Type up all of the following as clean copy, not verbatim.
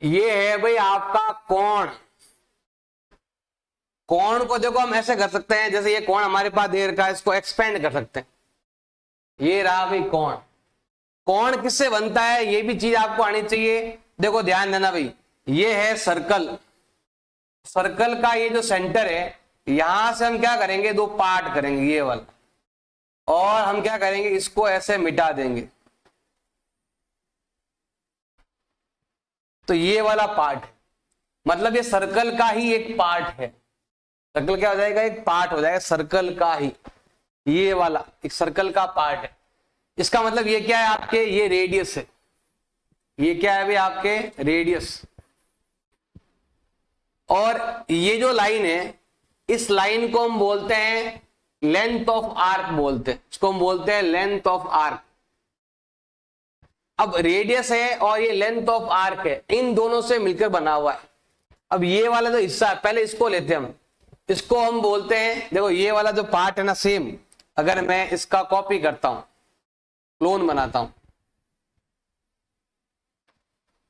ये है भाई आपका कोण। कोण को देखो हम ऐसे कर सकते हैं, जैसे ये कोण हमारे पास दे रखा है, इसको एक्सपेंड कर सकते हैं। ये रहा भाई कोण। कोण किससे बनता है ये भी चीज आपको आनी चाहिए। देखो ध्यान देना भाई, ये है सर्कल। सर्कल का ये जो सेंटर है, यहां से हम क्या करेंगे, दो पार्ट करेंगे ये वाला, और हम क्या करेंगे, इसको ऐसे मिटा देंगे। तो ये वाला पार्ट है, मतलब ये सर्कल का ही एक पार्ट है। सर्कल क्या हो जाएगा, एक पार्ट हो जाएगा सर्कल का ही। ये वाला एक सर्कल का पार्ट है। इसका मतलब ये क्या है आपके, ये रेडियस है। ये क्या है भाई आपके, रेडियस। और ये जो लाइन है, इस लाइन को हम बोलते हैं लेंथ ऑफ आर्क बोलते हैं, इसको हम बोलते हैं लेंथ ऑफ आर्क। अब रेडियस है और ये लेंथ ऑफ आर्क है, इन दोनों से मिलकर बना हुआ है। अब ये वाला जो हिस्सा है, पहले इसको लेते हैं हम, इसको हम बोलते हैं, देखो ये वाला जो पार्ट है ना, सेम अगर मैं इसका कॉपी करता हूं, क्लोन बनाता हूं,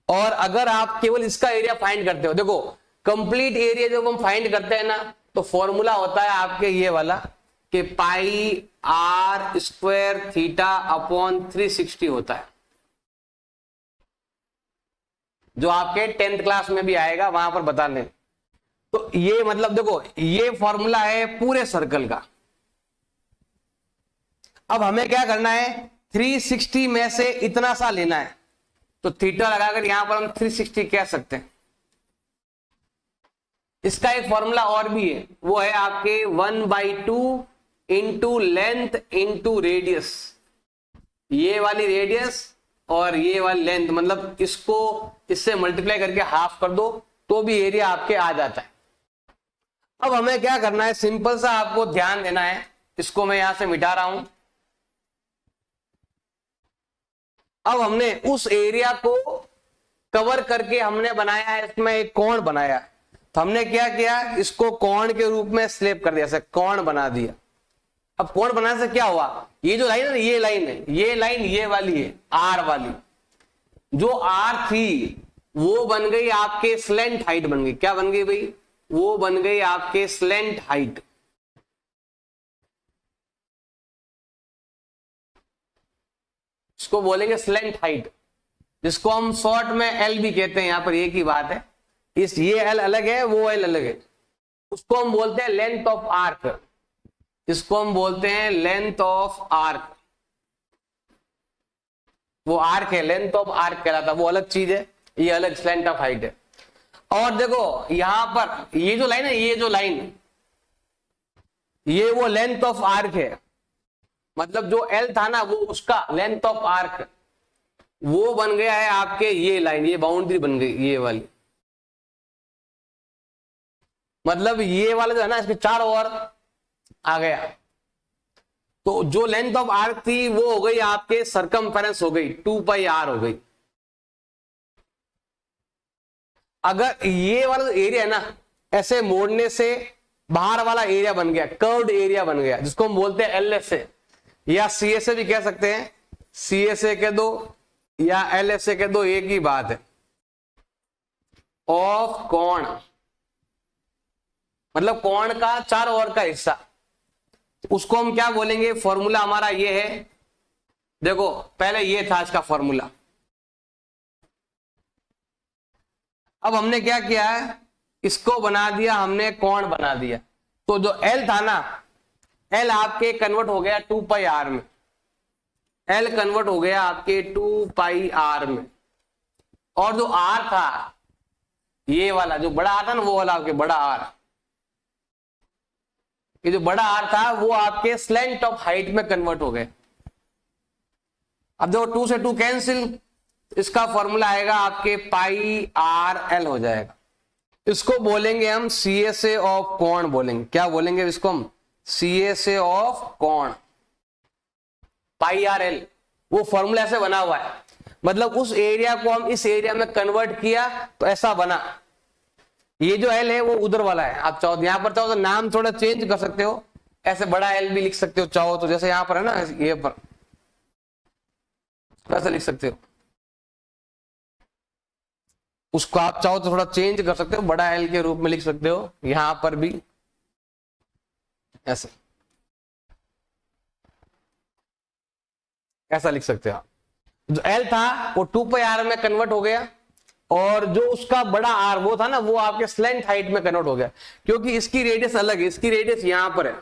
और अगर आप केवल इसका एरिया फाइंड करते हो, देखो कंप्लीट एरिया जब हम फाइंड करते हैं ना, तो फॉर्मूला होता है आपके ये वाला कि पाई आर स्क्वायर थीटा अपॉन 360 होता है, जो आपके 10th क्लास में भी आएगा, वहां पर बता लें। तो ये मतलब देखो, ये फॉर्मूला है पूरे सर्कल का। अब हमें क्या करना है, 360 में से इतना सा लेना है, तो थीटा लगाकर यहां पर हम 360 कह सकते हैं। इसका एक फॉर्मूला और भी है, वो है आपके 1/2 इंटू लेंथ इंटू रेडियस। ये वाली रेडियस और ये वाली लेंथ, मतलब इसको इससे मल्टीप्लाई करके हाफ कर दो तो भी एरिया आपके आ जाता है। अब हमें क्या करना है, सिंपल सा आपको ध्यान देना है। इसको मैं यहां से मिटा रहा हूं। अब हमने उस एरिया को कवर करके हमने बनाया है, इसमें एक कोण बनाया। तो हमने क्या किया, इसको कोण के रूप में स्लैब कर दिया, कोण बना दिया। अब कोण बनाने से क्या हुआ, ये जो लाइन है, ये लाइन है, ये लाइन ये वाली है आर वाली, जो आर थी वो बन गई आपके स्लेंट हाइट बन गई। क्या बन गई भाई, वो बन गई आपके स्लेंट हाइट। इसको बोलेंगे स्लेंट हाइट, जिसको हम शॉर्ट में एल भी कहते हैं। यहां पर एक ही बात है, इस ये एल अलग है, वो एल अलग है। उसको हम बोलते हैं लेंथ ऑफ आर्क, इसको हम बोलते हैं लेंथ ऑफ आर्क। वो आर्क है, लेंथ ऑफ आर्क कहलाता, वो अलग चीज है, ये अलग स्लेंट ऑफ हाइट है। और देखो यहां पर ये जो लाइन है, ये जो लाइन, ये वो लेंथ ऑफ आर्क है, मतलब जो एल था ना, वो उसका लेंथ ऑफ आर्क वो बन गया है आपके ये लाइन, ये बाउंड्री बन गई ये वाली। मतलब ये वाला जो है ना, इसके चारों ओर आ गया। तो जो लेंथ ऑफ आर्क थी वो हो गई आपके सरकमफेरेंस हो गई, 2πr हो गई। अगर ये वाला जो एरिया है ना, ऐसे मोड़ने से बाहर वाला एरिया बन गया, कर्व्ड एरिया बन गया, जिसको हम बोलते हैं LSA या CSA भी कह सकते हैं। CSA कह दो या LSA कह दो, एक ही बात है। ऑफ कोण, मतलब कोण का चारों ओर का हिस्सा, उसको हम क्या बोलेंगे, फॉर्मूला हमारा ये है। देखो पहले ये था इसका फॉर्मूला। अब हमने क्या किया है, इसको बना दिया हमने, कोण बना दिया। तो जो L था ना, L आपके कन्वर्ट हो गया 2πr में, L कन्वर्ट हो गया आपके 2πr में। और जो R था, ये वाला जो बड़ा R था ना, वो वाला आपके बड़ा R, ये जो बड़ा R था वो आपके स्लेंट ऑफ हाइट में कन्वर्ट हो गए। अब देखो 2 से 2 कैंसिल, इसका फॉर्मूला आएगा आपके πr/l हो जाएगा। इसको बोलेंगे हम CSA ऑफ कोण बोलेंगे। क्या बोलेंगे इसको हम, CSA ऑफ कोण, πr/l। वो फॉर्मूला ऐसे बना हुआ है, मतलब उस एरिया को हम इस एरिया में कन्वर्ट किया तो ऐसा बना। ये जो L है वो उधर वाला है। आप चाहो यहां पर, चाहो तो नाम थोड़ा चेंज कर सकते हो, ऐसे बड़ा L भी लिख सकते हो चाहो तो, जैसे यहां पर है ना, ये पर ऐसे लिख सकते हो। उसको आप चाहो तो थोड़ा चेंज कर सकते हो, बड़ा एल के रूप में लिख सकते हो, यहां पर भी ऐसे, ऐसा लिख सकते हो आप। जो एल था वो 2πr में कन्वर्ट हो गया, और जो उसका बड़ा आर वो था ना, वो आपके स्लेंट हाइट में कन्वर्ट हो गया, क्योंकि इसकी रेडियस अलग है, इसकी रेडियस यहां पर है,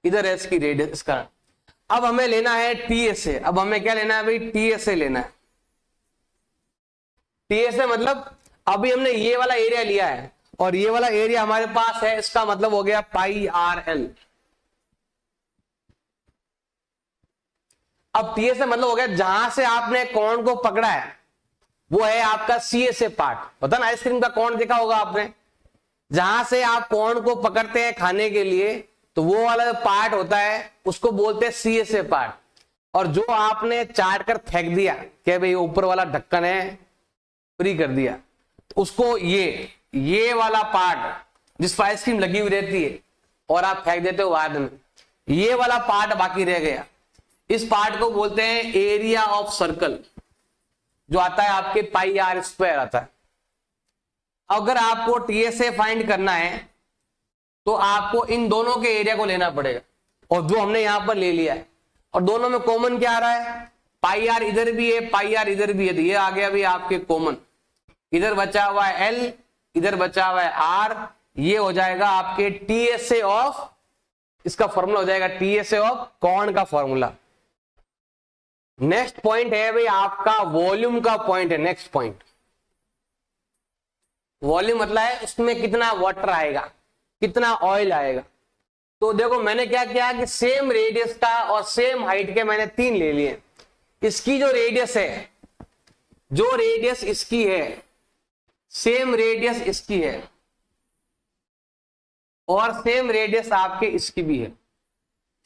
इधर है इसकी रेडियस, इसका। अब हमें लेना है टीएसए। अब हमें क्या लेना है भाई? टीएसए लेना है। टीएसए मतलब अभी हमने ये वाला एरिया लिया है और ये वाला एरिया हमारे पास है, इसका मतलब हो गया पाई आर एल। अब टीएसए मतलब हो गया जहां से आपने कोण को पकड़ा है वो है आपका सीएसए पार्ट। पता ना आइसक्रीम का कोण देखा होगा आपने, जहां से आप कोण को पकड़ते हैं खाने के लिए, तो वो वाला जो पार्ट होता है उसको बोलते हैं सीएसए पार्ट। और जो आपने चाट कर फेंक दिया कि भाई ऊपर वाला ढक्कन है, फ्री कर दिया, तो उसको ये वाला पार्ट जिस पर आइसक्रीम लगी हुई रहती है और आप फेंक देते हो बाद में, ये वाला पार्ट बाकी रह गया, इस पार्ट को बोलते हैं एरिया ऑफ सर्कल, जो आता है आपके पाई आर स्क्वायर आता है। अगर आपको टीएसए फाइंड करना है तो आपको इन दोनों के एरिया को लेना पड़ेगा, और जो हमने यहां पर ले लिया है, और दोनों में कॉमन क्या आ रहा है? पाई आर इधर भी है, पाई आर इधर भी है, तो ये आ गया भी आपके कॉमन। इधर बचा हुआ है एल, इधर बचा हुआ है आर, ये हो जाएगा आपके टीएसए ऑफ, इसका फॉर्मूला हो जाएगा टीएसए ऑफ कोण का फॉर्मूला। नेक्स्ट पॉइंट है भाई आपका वॉल्यूम का पॉइंट है। नेक्स्ट पॉइंट वॉल्यूम मतलब है उसमें कितना वाटर आएगा, कितना ऑयल आएगा। तो देखो मैंने क्या किया कि सेम रेडियस का और सेम हाइट के मैंने 3 ले लिए। इसकी जो रेडियस है, जो रेडियस इसकी है, सेम रेडियस इसकी है, और सेम रेडियस आपके इसकी भी है,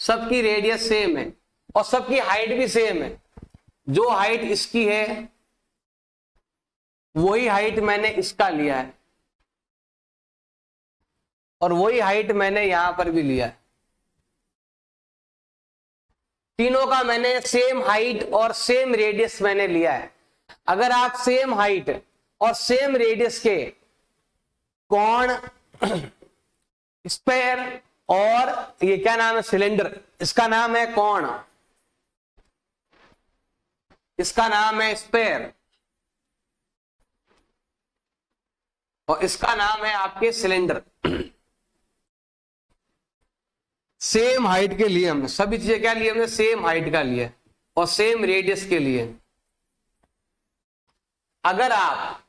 सबकी रेडियस सेम है और सबकी हाइट भी सेम है। जो हाइट इसकी है वही हाइट मैंने इसका लिया है, और वही हाइट मैंने यहां पर भी लिया है। तीनों का मैंने सेम हाइट और सेम रेडियस मैंने लिया है। अगर आप सेम हाइट और सेम रेडियस के कोण, स्पेयर और ये क्या नाम है, सिलेंडर, इसका नाम है कोण, इसका नाम है स्पेयर, और इसका नाम है आपके सिलेंडर। सेम हाइट के लिए हमने सभी चीजें क्या लिए? हमने सेम हाइट का लिया और सेम रेडियस के लिए। अगर आप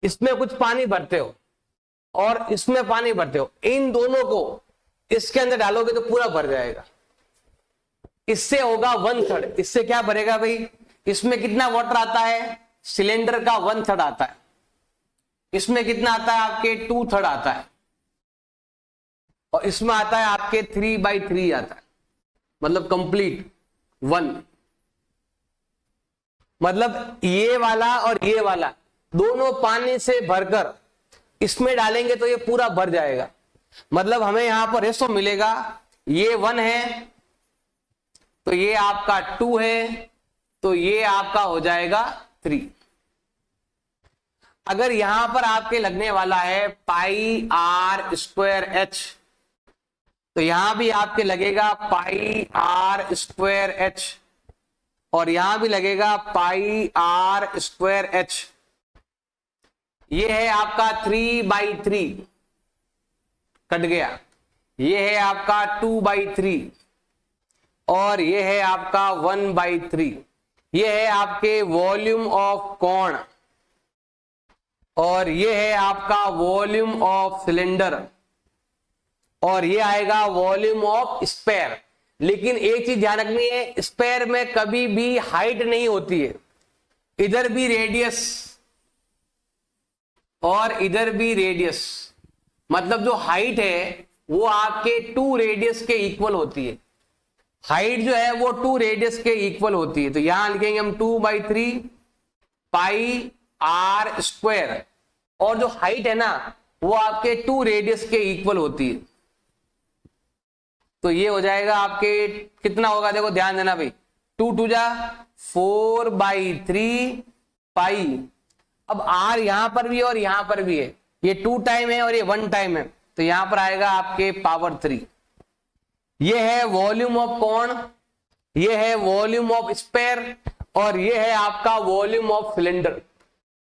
इसमें कुछ पानी भरते हो और इसमें पानी भरते हो, इन दोनों को इसके अंदर डालोगे तो पूरा भर जाएगा। इससे होगा 1/3। इससे क्या भरेगा भाई? इसमें कितना वाटर आता है? सिलेंडर का 1/3 आता है। इसमें कितना आता है? आपके 2/3 आता है, और इसमें आता है आपके 3/3 आता है, मतलब कंप्लीट 1। मतलब ये वाला और ये वाला दोनों पानी से भरकर इसमें डालेंगे तो ये पूरा भर जाएगा। मतलब हमें यहां पर रेशो मिलेगा, ये 1 है तो ये आपका 2 है, तो ये आपका हो जाएगा 3। अगर यहां पर आपके लगने वाला है पाई आर स्क्वायर एच, तो यहां भी आपके लगेगा पाई आर स्क्वायर एच, और यहां भी लगेगा पाई आर स्क्वायर एच। ये है आपका 3/3, कट गया। ये है आपका 2/3, और ये है आपका 1/3। ये है आपके वॉल्यूम ऑफ कोण, और ये है आपका वॉल्यूम ऑफ सिलेंडर, और ये आएगा वॉल्यूम ऑफ स्पेयर। लेकिन एक चीज ध्यान रखनी है, स्पेयर में कभी भी हाइट नहीं होती है, इधर भी रेडियस और इधर भी रेडियस। मतलब जो हाइट है वो आपके 2 रेडियस के इक्वल होती है। हाइट जो है वो 2 रेडियस के इक्वल होती है। तो यहां लिखेंगे हम 2/3 पाई आर स्क्वायर, और जो हाइट है ना वो आपके 2 रेडियस के इक्वल होती है। तो ये हो जाएगा आपके कितना होगा? देखो ध्यान देना भाई, 2 2 जा 4/3 पाई अब आर यहां पर भी और यहां पर भी है, ये 2 टाइम है और ये 1 टाइम है, तो यहां पर आएगा आपके पावर 3। ये है वॉल्यूम ऑफ कोण, ये है वॉल्यूम ऑफ स्फीयर और ये है आपका वॉल्यूम ऑफ सिलेंडर।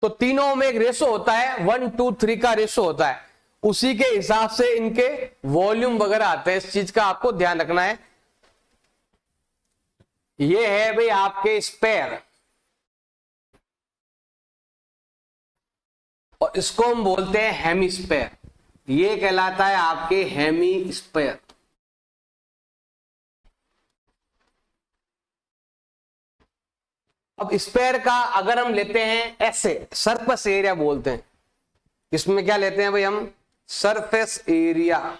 तो तीनों में एक रेशो होता है, 1 2 3 का रेशो होता है, उसी के हिसाब से इनके वॉल्यूम वगैरह आते हैं। इस चीज का आपको ध्यान रखना है। ये है भाई आपके स्फीयर और इसको हम बोलते हैं हेमिस्फीयर। ये कहलाता है आपके हेमिस्फीयर। अब स्फीयर का अगर हम लेते हैं ऐसे, सरफेस एरिया बोलते हैं, इसमें क्या लेते हैं भाई हम, सरफेस एरिया।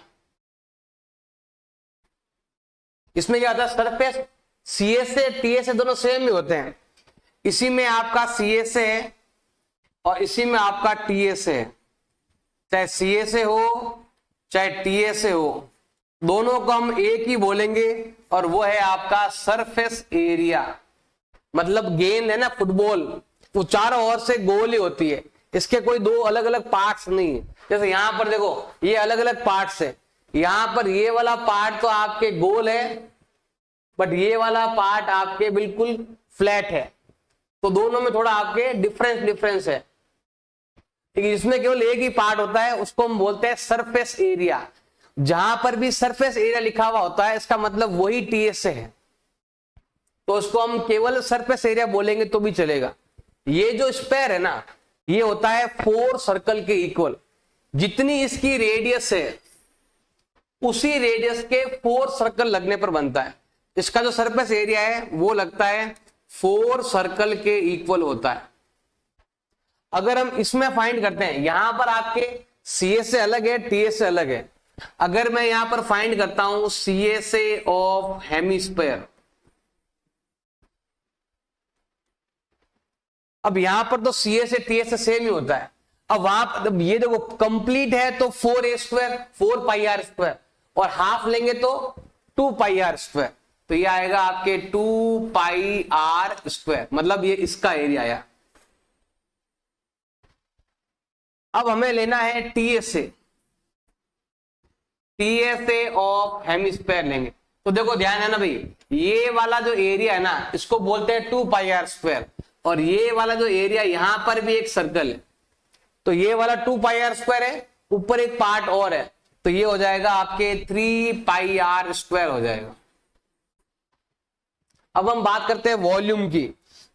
इसमें क्या होता है, सरफेस सीए से टीए से दोनों सेम ही होते हैं। इसी में आपका सीए से है और इसी में आपका टीए से है, चाहे सीए से हो चाहे टीए से हो, दोनों को हम एक ही बोलेंगे और वो है आपका सरफेस एरिया। मतलब गेंद है ना फुटबॉल, वो चारों ओर से गोल ही होती है, इसके कोई दो अलग अलग पार्ट्स नहीं है। जैसे यहां पर देखो ये अलग अलग पार्ट्स है, यहां पर ये वाला पार्ट तो आपके गोल है बट ये वाला पार्ट आपके बिल्कुल फ्लैट है, तो दोनों में थोड़ा आपके डिफरेंस है। ठीक है, इसमें केवल एक ही पार्ट होता है, उसको हम बोलते हैं सरफेस एरिया। जहां पर भी सरफेस एरिया लिखा हुआ होता है इसका मतलब वही टीएस से है, तो उसको हम केवल सरफेस एरिया बोलेंगे तो भी चलेगा। ये जो स्फीयर है ना, ये होता है 4 सर्कल के इक्वल। जितनी इसकी रेडियस है उसी रेडियस के 4 सर्कल लगने पर बनता है। इसका जो सरफेस एरिया है वो लगता है 4 सर्कल के इक्वल होता है। अगर हम इसमें फाइंड करते हैं, यहां पर आपके सीए से अलग है, टीए से अलग है। अगर मैं यहां पर फाइंड करता हूं सीए से ऑफ हेमिस्फीयर, अब यहां पर तो सीए से टीए से सेम ही होता है। अब वहां पर ये देखो कंप्लीट है तो 4a², 4πr², और हाफ लेंगे तो 2πr², तो ये आएगा आपके 2πr², मतलब ये इसका एरिया आया। अब हमें लेना है टीएसए ऑफ हेमिस्फीयर लेंगे। तो देखो ध्यान है ना भाई, ये वाला जो एरिया है ना इसको बोलते हैं 2πr², और ये वाला जो एरिया यहां पर भी एक सर्कल है, तो ये वाला 2πr² है, ऊपर एक पार्ट और है, तो ये हो जाएगा आपके 3πr² हो जाएगा। अब हम बात करते हैं वॉल्यूम की।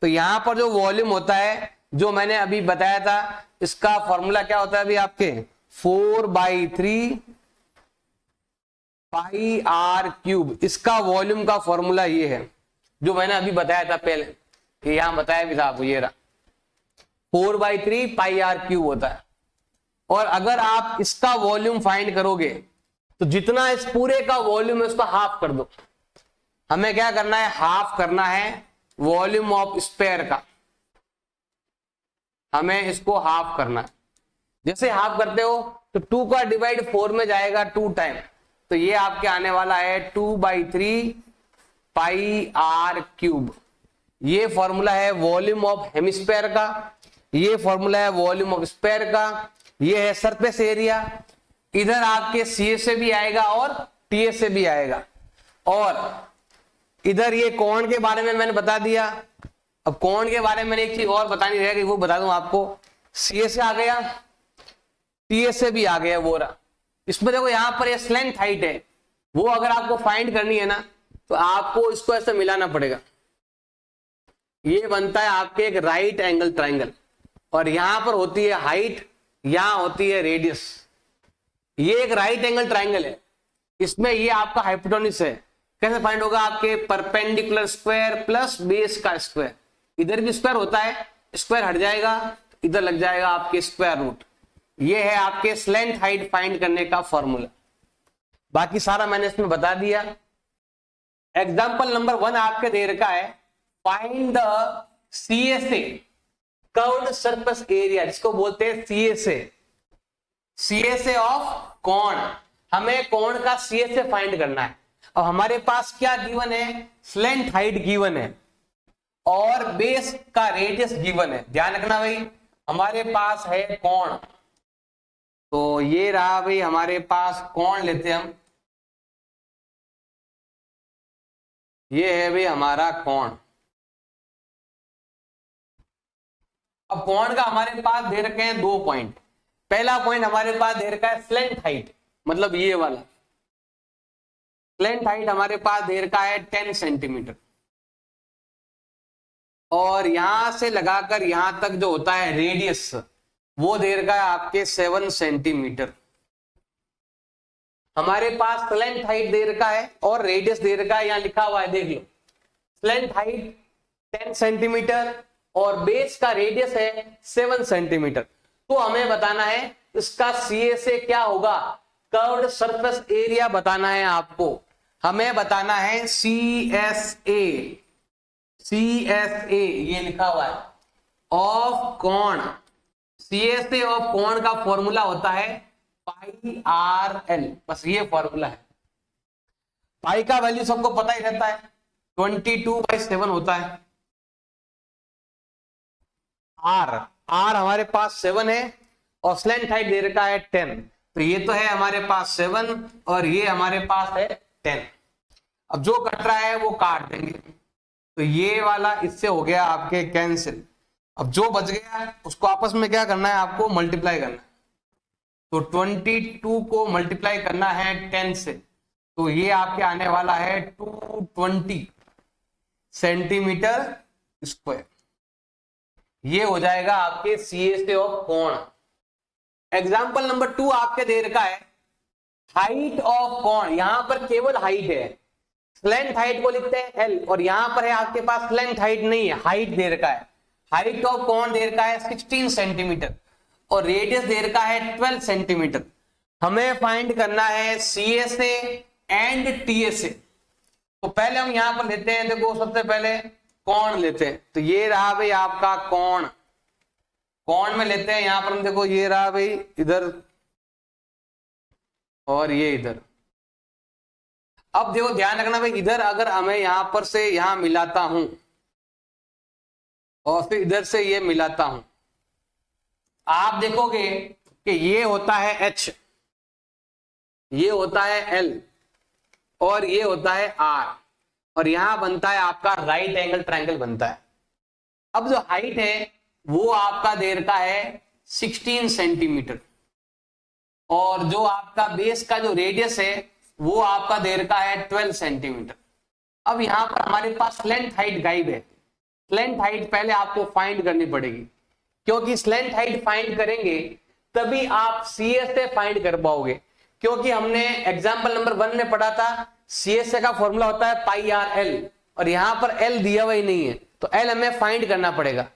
तो यहां पर जो वॉल्यूम होता है, जो मैंने अभी बताया था, इसका फॉर्मूला क्या होता है अभी आपके, 4/3πr³। इसका वॉल्यूम का फॉर्मूला ये है जो मैंने अभी बताया था पहले, यहां बताया भी था आपको, ये रहा 4/3πr³ होता है। और अगर आप इसका वॉल्यूम फाइंड करोगे तो जितना इस पूरे का वॉल्यूम है उसको हाफ कर दो। हमें क्या करना है, हाफ करना है वॉल्यूम ऑफ स्फीयर का, हमें इसको हाफ करना है। जैसे हाफ करते हो तो 2 का डिवाइड 4 में जाएगा 2 टाइम, तो ये आपके आने वाला है 2/3πr³। ये फॉर्मूला है वॉल्यूम ऑफ हेमिस्फीयर का, ये फॉर्मूला है वॉल्यूम ऑफ स्फीयर का, ये है सरफेस एरिया। इधर आपके सीए से भी आएगा और टीए से भी आएगा, और इधर ये कोण के बारे में मैंने बता दिया। अब कोण के बारे में एक चीज और बतानी रहेगी, वो बता दूं आपको। सीए से आ गया, टीए से भी आ गया, वो रहा। इसमें देखो यहां पर ये स्लेंथ हाइट है, वो अगर आपको फाइंड करनी है ना तो आपको इसको ऐसे मिलाना पड़ेगा। ये बनता है आपके एक राइट एंगल ट्राइंगल, और यहां पर होती है हाइट, यहां होती है रेडियस। ये एक राइट एंगल ट्राइंगल है, इसमें ये आपका हाइपोटेन्यूज है। कैसे फाइंड होगा, आपके परपेंडिकुलर स्क्वायर प्लस बेस का स्क्वायर। इधर भी स्क्वायर होता है, स्क्वायर हट जाएगा, इधर लग जाएगा आपके स्क्वायर रूट। ये है आपके स्लेंथ हाइट फाइंड करने का फॉर्मूला। बाकी सारा मैंने इसमें बता दिया। एग्जाम्पल नंबर 1 आपके दे रखा है, find the CSA curved surface area, जिसको बोलते हैं सीएसए ऑफ कोण। हमें कोण का सीएसए फाइंड करना है। अब हमारे पास क्या गिवन है, स्लेंथ हाइट गिवन है और बेस का रेडियस गिवन है। ध्यान रखना भाई, हमारे पास है कोण, तो ये रहा भाई हमारे पास कोण लेते हैं हम, ये है भाई हमारा कोण। अब कोण का हमारे पास दे रखे हैं 2 पॉइंट। पहला पॉइंट हमारे पास दे रखा है स्लेंट हाइट, मतलब ये वाला स्लेंट हाइट हमारे पास दे रखा है 10 सेंटीमीटर, और यहां से लगाकर यहां तक जो होता है रेडियस वो दे रखा है आपके 7 सेंटीमीटर। हमारे पास स्लेंट हाइट दे रखा है और रेडियस दे रखा है, यहां लिखा हुआ है देख लो, स्लेंट हाइट 10 सेंटीमीटर और बेस का रेडियस है 7 सेंटीमीटर। तो हमें बताना है इसका सीए से क्या होगा, कर्व्ड सरफेस एरिया बताना है आपको। हमें बताना है CSA, CSA ये लिखा हुआ है ऑफ कोण। CSA ऑफ कोण का फॉर्मूला होता है पाई आर एल, बस ये फॉर्मूला है। पाई का वैल्यू सबको पता ही रहता है, 22/7 होता है। आर हमारे पास 7 है और स्लेंट हाइट दे रखा है 10, तो ये तो है हमारे पास 7 और ये हमारे पास है 10। अब जो कट रहा है वो काट देंगे, तो ये वाला इससे हो गया आपके कैंसिल। अब जो बच गया उसको आपस में क्या करना है, आपको मल्टीप्लाई करना है। तो 22 को मल्टीप्लाई करना है 10 से, तो ये आपके आने वाला है 220 सेंटीमीटर स्क्वायर। ये हो जाएगा आपके CSA ऑफ कोण। एग्जाम्पल नंबर 2 आपके दे रखा है हाइट ऑफ कोण, यहां पर केवल हाइट है, स्लेंट हाइट को लिखते हैं एल, और यहां पर है आपके पास स्लेंट हाइट नहीं है, हाइट दे रखा है। हाइट ऑफ कोण दे रखा है 16 सेंटीमीटर और रेडियस दे रखा है 12 सेंटीमीटर। हमें फाइंड करना है CSA एंड TSA। तो पहले हम यहां पर लेते हैं, देखो सबसे पहले कोण लेते हैं, तो ये रहा भाई आपका कोण। कोण में लेते हैं यहां पर हम, देखो ये रहा भाई इधर और ये इधर। अब देखो ध्यान रखना भाई, इधर अगर हमें यहां पर से यहां मिलाता हूं और फिर इधर से ये मिलाता हूं, आप देखोगे कि ये होता है H, ये होता है L और ये होता है R, और यहां बनता है आपका राइट एंगल ट्रायंगल बनता है। अब जो हाइट है वो आपका दे रखा है 16 सेंटीमीटर और जो आपका बेस का जो रेडियस है वो आपका दे रखा है 12 सेंटीमीटर। अब यहां पर हमारे पास स्लेंट हाइट गायब है, स्लेंट हाइट पहले आपको फाइंड करनी पड़ेगी, क्योंकि स्लेंट हाइट फाइंड करेंगे तभी आप CSA फाइंड कर पाओगे। क्योंकि हमने एग्जाम्पल नंबर 1 में पढ़ा था CSA का फॉर्मूला होता है पाई आर एल, और यहां पर L दिया हुआ ही नहीं है, तो L हमें फाइंड करना पड़ेगा।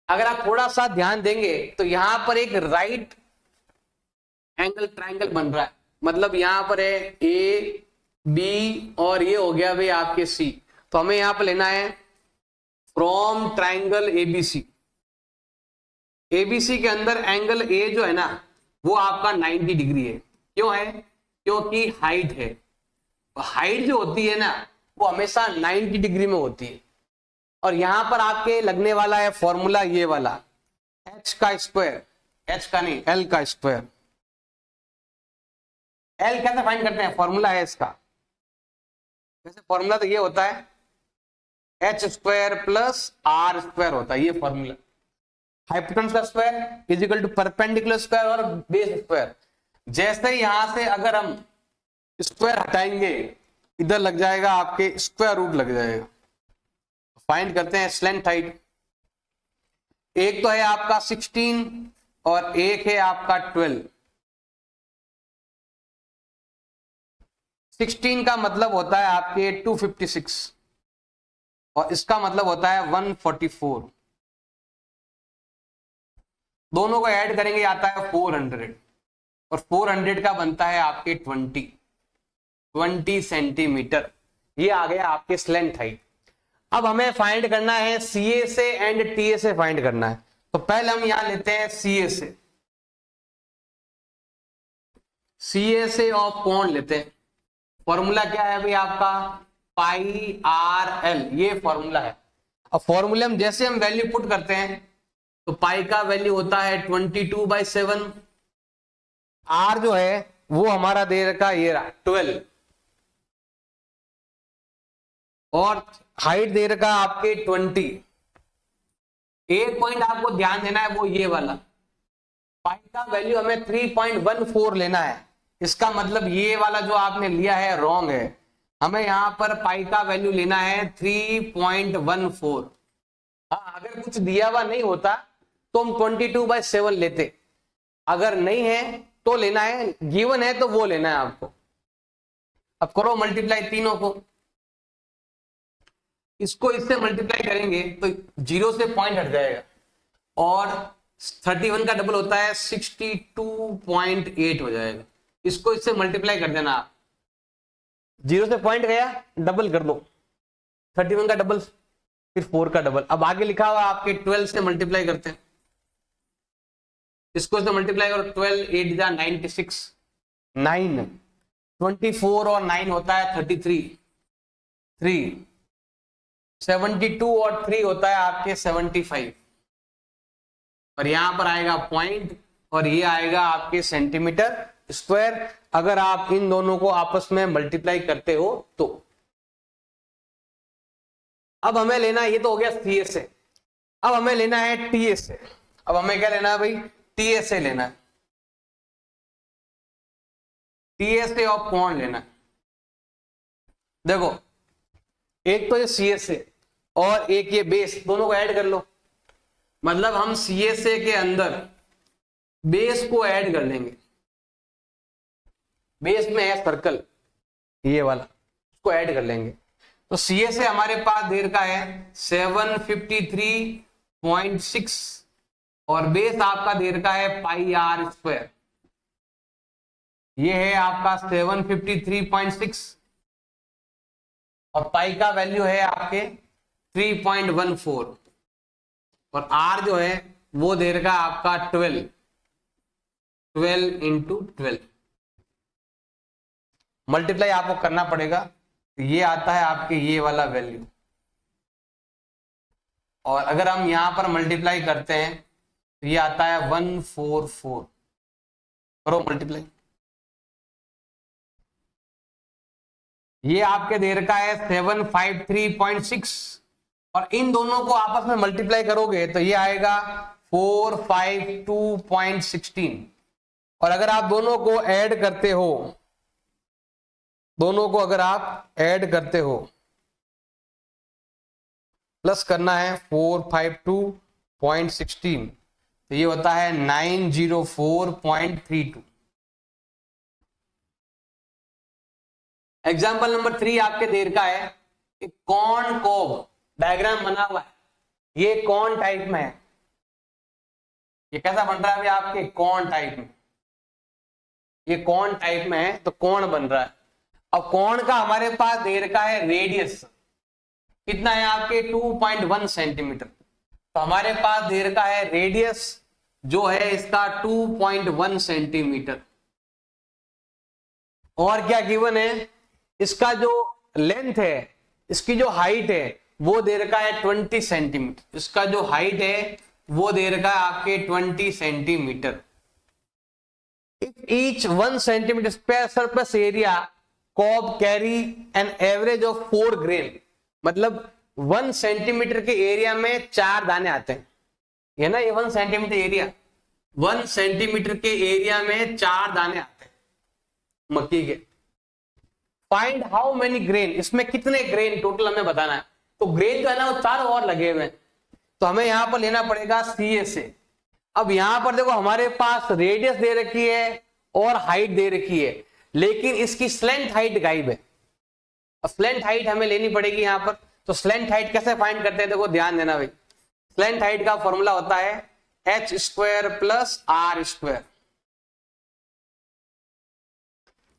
अगर आप थोड़ा सा ध्यान देंगे तो यहां पर एक राइट एंगल ट्रायंगल बन रहा है, मतलब यहां पर है AB और ये हो गया भाई आपके C। तो हमें यहां पर लेना है फ्रॉम ट्रायंगल ABC। ABC के अंदर एंगल A जो है ना वो आपका 90 डिग्री है। क्यों है? क्योंकि हाइट है, हाइट जो होती है ना वो हमेशा 90 डिग्री में होती है। और यहां पर आपके लगने वाला है फॉर्मूला ये वाला H का स्क्वायर, H का नहीं L का स्क्वायर। L कैसे फाइंड करते हैं, फॉर्मूला है इसका, वैसे फॉर्मूला तो ये होता है H square plus R square होता है, ये फॉर्मूला। हाइपोटेन्यूज का square is equal to perpendicular square और बेस स्क्वायर। जैसे ही यहां से अगर हम स्क्वायर हटाएंगे इधर लग जाएगा आपके स्क्वायर रूट लग जाएगा। फाइंड करते हैं स्लेंट हाइट, एक तो है आपका 16 और एक है आपका 12। 16 का मतलब होता है आपके 256 और इसका मतलब होता है 144। दोनों को ऐड करेंगे आता है 400 और 400 का बनता है आपके 20 सेंटीमीटर। ये आ गया आपके स्लेंट हाइट। अब हमें फाइंड करना है CSA एंड TSA फाइंड करना है। तो पहले हम यहां लेते हैं CSA, CSA ऑफ कोण लेते हैं। फॉर्मूला क्या है भाई आपका पाई आर एल, ये फॉर्मूला है। अब फॉर्मूले में जैसे हम वैल्यू पुट करते हैं तो पाई का वैल्यू होता है 22/7। आर जो है वो हमारा दे रखा ये रहा 12, और हाइट दे रखा आपके 20। एक पॉइंट आपको ध्यान देना है वो ये वाला, पाई का वैल्यू हमें 3.14 लेना है। इसका मतलब ये वाला जो आपने लिया है रॉन्ग है, हमें यहां पर पाई का वैल्यू लेना है 3.14। हाँ, अगर कुछ दिया हुआ नहीं होता तो हम 22/7 लेते, अगर नहीं है तो लेना है, गिवन है तो वो लेना है आपको। अब करो मल्टीप्लाई तीनों को, इसको इससे मल्टीप्लाई करेंगे तो 0 से पॉइंट हट जाएगा, और 31 का डबल होता है 62.8 हो जाएगा। इसको इससे मल्टीप्लाई कर देना आप, 0 से पॉइंट गया डबल कर दो, 31 का डबल फिर 4 का डबल। अब आगे लिखा हुआ आपके 12 से मल्टीप्लाई करते हैं, इसको इससे मल्टीप्लाई करो, 12 8 जा 96, 9 24 और 9 होता है 33, 3 72 और 3 होता है आपके 75, और यहां पर आएगा पॉइंट और ये आएगा आपके सेंटीमीटर स्क्वायर, अगर आप इन दोनों को आपस में मल्टीप्लाई करते हो तो। अब हमें लेना है, ये तो हो गया सी एस ए, अब हमें लेना है टी एस ए। अब हमें क्या लेना है भाई, टी एस ए लेना है, टी एस ए ऑफ कोण लेना है। देखो एक तो ये सी एस ए और एक ये बेस, दोनों को ऐड कर लो, मतलब हम सी एस ए के अंदर बेस को ऐड कर लेंगे। बेस में है सर्कल ये वाला, उसको ऐड कर लेंगे। तो सी एस ए हमारे पास देर का है 753.6 और बेस आपका देर का है पाई आर स्क्वायर, ये है आपका 753.6 और पाई का वैल्यू है आपके 3.14 और आर जो है वो दे रखा आपका 12 इंटू 12। मल्टीप्लाई आपको करना पड़ेगा, तो ये आता है आपके ये वाला वैल्यू, और अगर हम यहां पर मल्टीप्लाई करते हैं तो ये आता है 144। करो मल्टीप्लाई, ये आपके दे रखा है 753.6 और इन दोनों को आपस में मल्टीप्लाई करोगे तो ये आएगा 452.16, और अगर आप दोनों को ऐड करते हो, दोनों को अगर आप ऐड करते हो, प्लस करना है 452.16 तो ये होता है 904.32। एग्जाम्पल नंबर 3 आपके देर का है, एक कॉन कोब डायग्राम बना हुआ है, ये कॉन टाइप में है। ये कैसा बन रहा है अभी आपके कॉन टाइप में, ये कॉन टाइप में है तो कौन बन रहा है। अब कौन का हमारे पास देर का है रेडियस कितना है आपके 2.1 सेंटीमीटर, तो हमारे पास देर का है रेडियस जो है इसका 2.1 सेंटीमीटर, और क्या गिवन है, इसका जो लेंथ है, इसकी जो हाइट है वो दे रखा है 20 सेंटीमीटर, इसका जो हाइट है वो दे रखा है आपके 20 centimetre. If each 1 centimetre square surface area cob carry an average of 4 grain, मतलब 1 सेंटीमीटर के एरिया में 4 दाने आते हैं, ये ना, ये 1 सेंटीमीटर एरिया, 1 सेंटीमीटर के एरिया में 4 दाने आते हैं मक्की के। फाइंड हाउ मेनी ग्रेन, इसमें कितने ग्रेन टोटल हमें बताना है। तो ग्रेन जो है ना वो 4 और लगे हुए हैं, तो हमें यहां पर लेना पड़ेगा सी ए से। अब यहां पर देखो हमारे पास रेडियस दे रखी है और हाइट दे रखी है, लेकिन इसकी स्लेंथ हाइट गायब है। अब स्लेंथ हाइट हमें लेनी पड़ेगी यहां पर, तो स्लेंथ हाइट कैसे फाइंड करते हैं, देखो ध्यान देना भाई। स्लेंथ हाइट का फॉर्मूला होता है H square plus R square.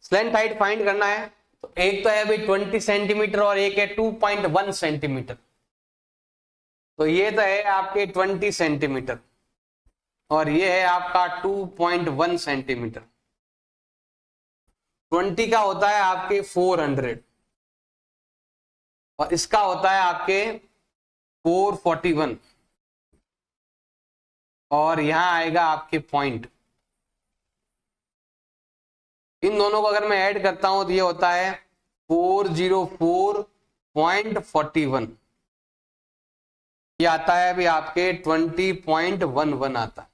Slant height find करना है तो एक तो है भाई 20 सेंटीमीटर और एक है 2.1 सेंटीमीटर, तो ये तो है आपके 20 सेंटीमीटर और ये है आपका 2.1 सेंटीमीटर। 20 का होता है आपके 400 और इसका होता है आपके 441। और यहां आएगा आपके पॉइंट। इन दोनों को अगर मैं ऐड करता हूं तो ये होता है 404.41। ये आता है अभी आपके 20.11 आता है।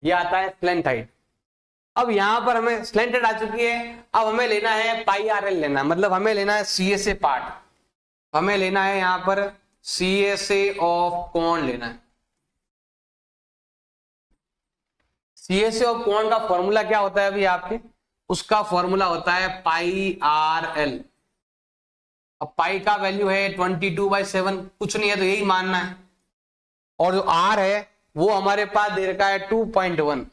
ये आता है स्लेंट हाइट। अब यहां पर हमें स्लेंट हाइट आ चुकी है। अब हमें लेना है पाई आर एल लेना, मतलब हमें लेना है सीएसए पार्ट, हमें लेना है यहां पर सीएसए ऑफ कोण लेना है। सीएसए ऑफ कोण का फॉर्मूला क्या होता है अभी आपके, उसका फॉर्मूला होता है पाई आर एल। अब पाई का वैल्यू है 22/7, कुछ नहीं है तो यही मानना है। और जो आर है वो हमारे पास दे रखा है 2.1,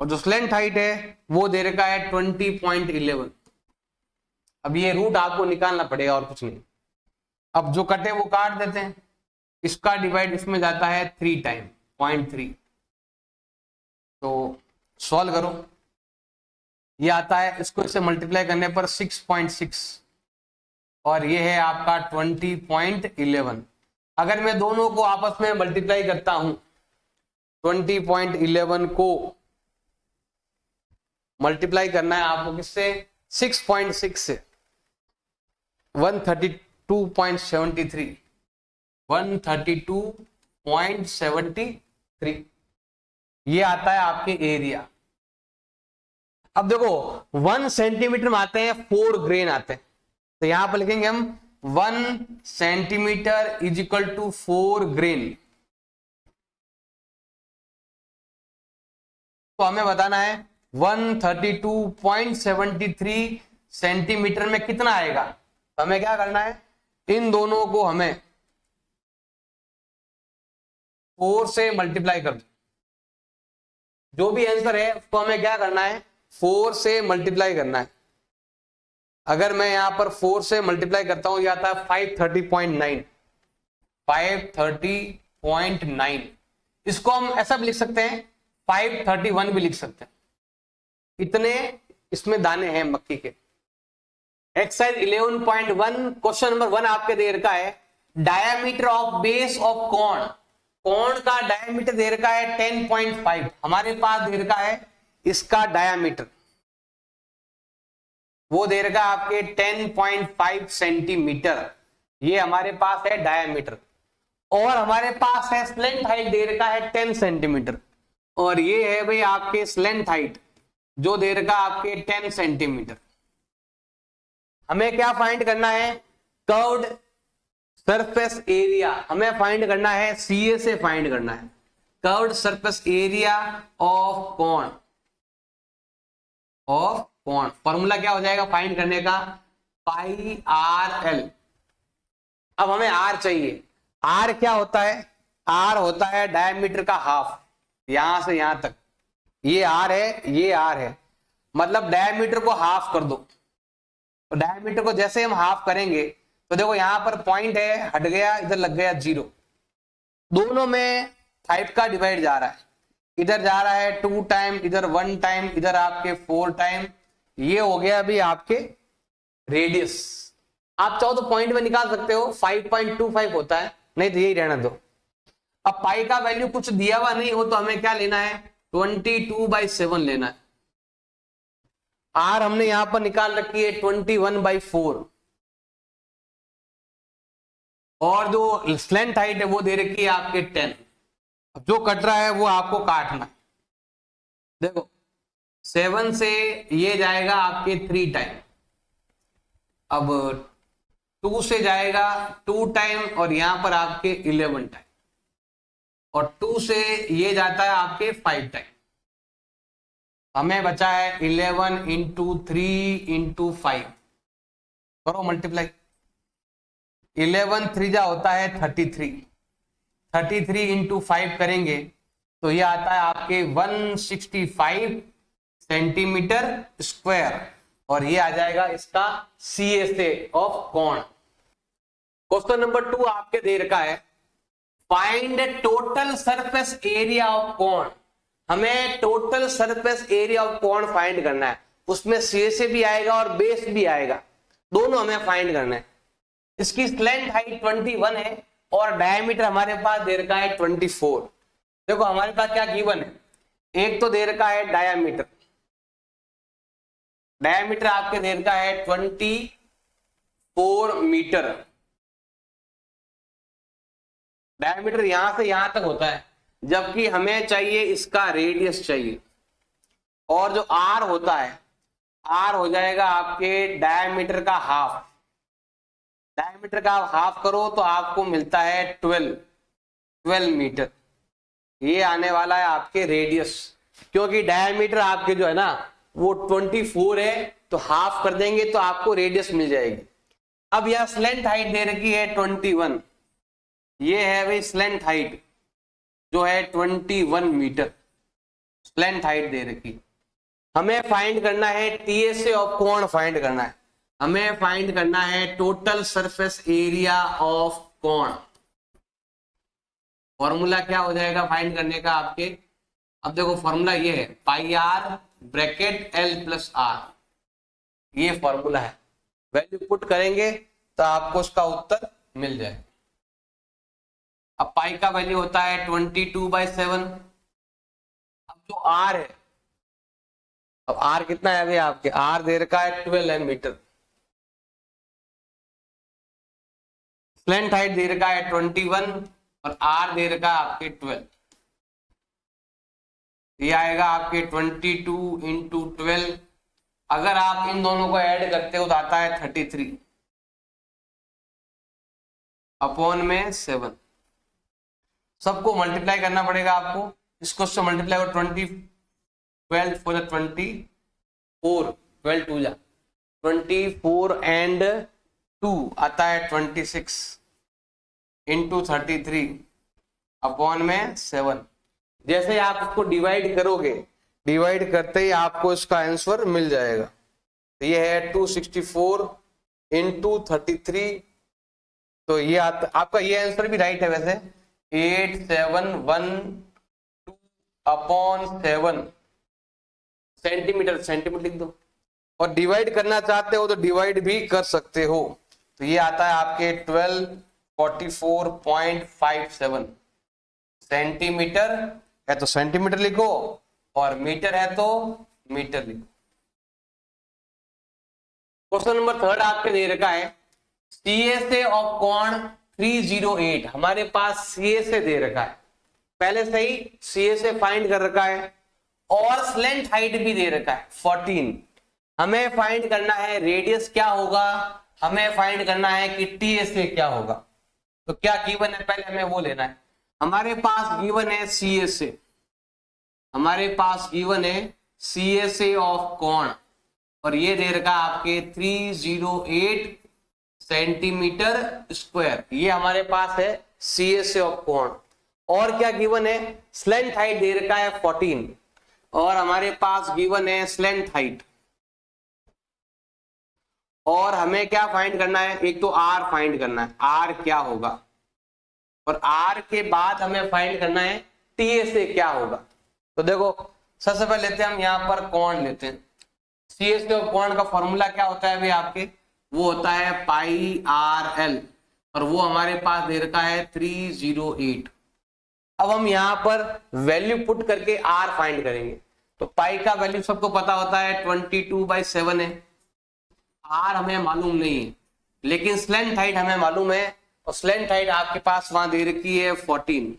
और जो स्लेंट हाइट है वो दे रखा है 20.11। अब ये रूट आपको निकालना पड़ेगा और कुछ नहीं। अब जो कटे वो काट देते हैं, इसका डिवाइड इसमें जाता है 3 टाइम 0.3। तो सॉल्व करो, ये आता है, इसको इससे मल्टीप्लाई करने पर 6.6 और ये है आपका 20.11। अगर मैं दोनों को आपस में मल्टीप्लाई करता हूं, 20.11 को मल्टीप्लाई करना है आपको किससे, 6.6 से, 132.73, 132.73 ये आता है आपके एरिया। अब देखो 1 सेंटीमीटर में आते हैं 4 ग्रेन आते हैं, तो यहां पर लिखेंगे हम 1 centimetre is equal to 4 grain. तो हमें बताना है 132.73 सेंटीमीटर में कितना आएगा। तो हमें क्या करना है, इन दोनों को हमें 4 से मल्टीप्लाई कर दो। जो भी आंसर है उसको हमें क्या करना है, 4 से मल्टीप्लाई करना है। अगर मैं यहां पर 4 से मल्टीप्लाई करता हूं, यह आता है 530.9, 530.9। इसको हम ऐसा भी लिख सकते हैं, 531 भी लिख सकते हैं। इतने इसमें दाने हैं मक्की के। एक्सरसाइज 11.1 क्वेश्चन नंबर 1 आपके दे रखा है, डायामीटर ऑफ बेस ऑफ कोण। कोण का डायामीटर दे रखा है 10.5, हमारे पास दे रखा है इसका डायामीटर, वो दे रखा है आपके 10.5 सेंटीमीटर, ये हमारे पास है डायामीटर। और हमारे पास है स्लेंट हाइट दे रखा है 10 सेंटीमीटर, और ये है भाई आपके स्लेंट हाइट जो दे रखा आपके 10 सेंटीमीटर। हमें क्या फाइंड करना है, कर्व्ड सरफेस एरिया हमें फाइंड करना है, सीए से फाइंड करना है, कर्व्ड सरफेस एरिया ऑफ कोण। फॉर्मूला क्या हो जाएगा फाइंड करने का, पाई आर एल। अब हमें आर चाहिए, आर क्या होता है, आर होता है डायमीटर का हाफ, यहां से यहां तक, ये आर है, ये आर है, मतलब डायमीटर को हाफ कर दो। तो डायमीटर को जैसे हम हाफ करेंगे तो देखो यहां पर पॉइंट है, हट गया, इधर लग गया 0, दोनों में 5 का डिवाइड जा रहा है, इधर जा रहा है 2 टाइम, इधर 1 टाइम, इधर आपके 4 टाइम। ये हो गया अभी आपके रेडियस। आप चाहो तो पॉइंट में निकाल सकते हो, 5.25 होता है, नहीं तो यही रहना दो। अब पाई का वैल्यू कुछ दिया हुआ नहीं हो तो हमें क्या लेना है, 22/7 लेना है। आर हमने यहां पर निकाल रखी है 21/4, और जो स्लेंट हाइट है वो दे रखी है आपके 10। अब जो कट रहा है वो आपको काटना है। देखो 7 से ये जाएगा आपके 3 टाइम, अब 2 से जाएगा 2 टाइम, और यहां पर आपके 11 टाइम, और 2 से ये जाता है आपके 5 टाइम। हमें बचा है 11 × 3 × 5, करो मल्टीप्लाई। 11 3 होता है 33, 33 × 5 करेंगे तो ये आता है आपके 165 सेंटीमीटर स्क्वायर, और ये आ जाएगा इसका सीएसए ऑफ कोण। क्वेश्चन नंबर 2 आपके दे रखा है, find total surface area of कोण। हमें टोटल सरफेस एरिया ऑफ कोण फाइंड करना है, उसमें सीएसए भी आएगा और बेस भी आएगा, दोनों हमें फाइंड करना है। इसकी स्लेंट हाइट 21 है और डायमीटर हमारे पास दे रखा है 24। देखो हमारे पास क्या गिवन है, एक तो दे रखा है डायमीटर, डायमीटर आपके दे रखा है 24 मीटर। डायमीटर यहां से यहां तक होता है, जबकि हमें चाहिए इसका रेडियस चाहिए, और जो आर होता है, आर हो जाएगा आपके डायमीटर का हाफ। डायमीटर का आप हाफ करो तो आपको मिलता है 12 मीटर। ये आने वाला है आपके रेडियस, क्योंकि डायमीटर आपके जो है ना वो 24 है, तो हाफ कर देंगे तो आपको रेडियस मिल जाएगी। अब यह स्लेंट हाइट दे रखी है 21, ये है भाई स्लेंट हाइट जो है 21 मीटर स्लेंट हाइट दे रखी। हमें फाइंड करना है टीएसए ऑफ कोण, फाइंड करना है, हमें फाइंड करना है टोटल सरफेस एरिया ऑफ कोण। फॉर्मूला क्या हो जाएगा फाइंड करने का आपके, अब देखो फॉर्मूला ये है pi R bracket L plus R, ये फॉर्मूला है। वैल्यू पुट करेंगे तो आपको उसका उत्तर मिल जाए। अब पाई का वैल्यू होता है 22/7। अब जो आर है, अब आर कितना है अभी आपके, आर दे रखा है 12 मीटर, स्लेंट हाइट दे रखा है 21 और आर दे रखा है आपके 12। ये आएगा आपके 22 इंटू 12। अगर आप इन दोनों को ऐड करते हो तो आता है 33 अपॉन में 7। सबको मल्टीप्लाई करना पड़ेगा आपको, इसको से मल्टीप्लाई करो 20 12 4 24 12 2 जा 24 एंड 2 आता है 26 इंटू 33 अपॉन में 7। जैसे आप इसको डिवाइड करोगे, डिवाइड करते ही आपको इसका आंसर मिल जाएगा। तो ये है 264 इंटू 33, तो ये आता आपका, ये आंसर भी राइट है वैसे, 8712 अपॉन 7 सेंटीमीटर, सेंटीमीटर लिख दो। और डिवाइड करना चाहते हो तो डिवाइड भी कर सकते हो, तो ये आता है आपके 1244.57 सेंटीमीटर है तो सेंटीमीटर लिखो, और मीटर है तो मीटर लिखो। क्वेश्चन नंबर 3 आपके दे रखा है सीएसए ऑफ कोण 308। हमारे पास सीएसए दे रखा है, पहले से ही सीएसए फाइंड कर रखा है, और स्लेंट हाइट भी दे रखा है 14। हमें फाइंड करना है रेडियस क्या होगा, हमें फाइंड करना है कि टीएसए क्या होगा। तो क्या गिवन है पहले हमें वो लेना है। हमारे पास गिवन है सीएसए, हमारे पास गिवन है सीएसए ऑफ कोण, और ये दे रखा आपके 308 सेंटीमीटर स्क्वायर, ये हमारे पास है सीएसए ऑफ कोण। और क्या गिवन है, स्लेंट हाइट दे रखा है 14, और हमारे पास गिवन है स्लेंट हाइट। और हमें क्या फाइंड करना है, एक तो आर फाइंड करना है, आर क्या होगा, और आर के बाद हमें फाइंड करना है टीएसए क्या होगा। तो देखो सबसे पहले लेते हैं हम यहाँ पर कोण लेते हैं। सीएसए ऑफ कोण का फॉर्मूला क्या होता है भाई आपके, वो होता है पाई आर एल, और वो हमारे पास दे रखा है 308। अब हम यहाँ पर वैल्यू पुट करके आर फाइंड करेंगे। तो पाई का वैल्यू सबको पता होता है 22/7 है, आर हमें मालूम नहीं है, लेकिन स्लेंट हाइट हमें मालूम है, और स्लेंट हाइट आपके पास वहां दे रखी है 14।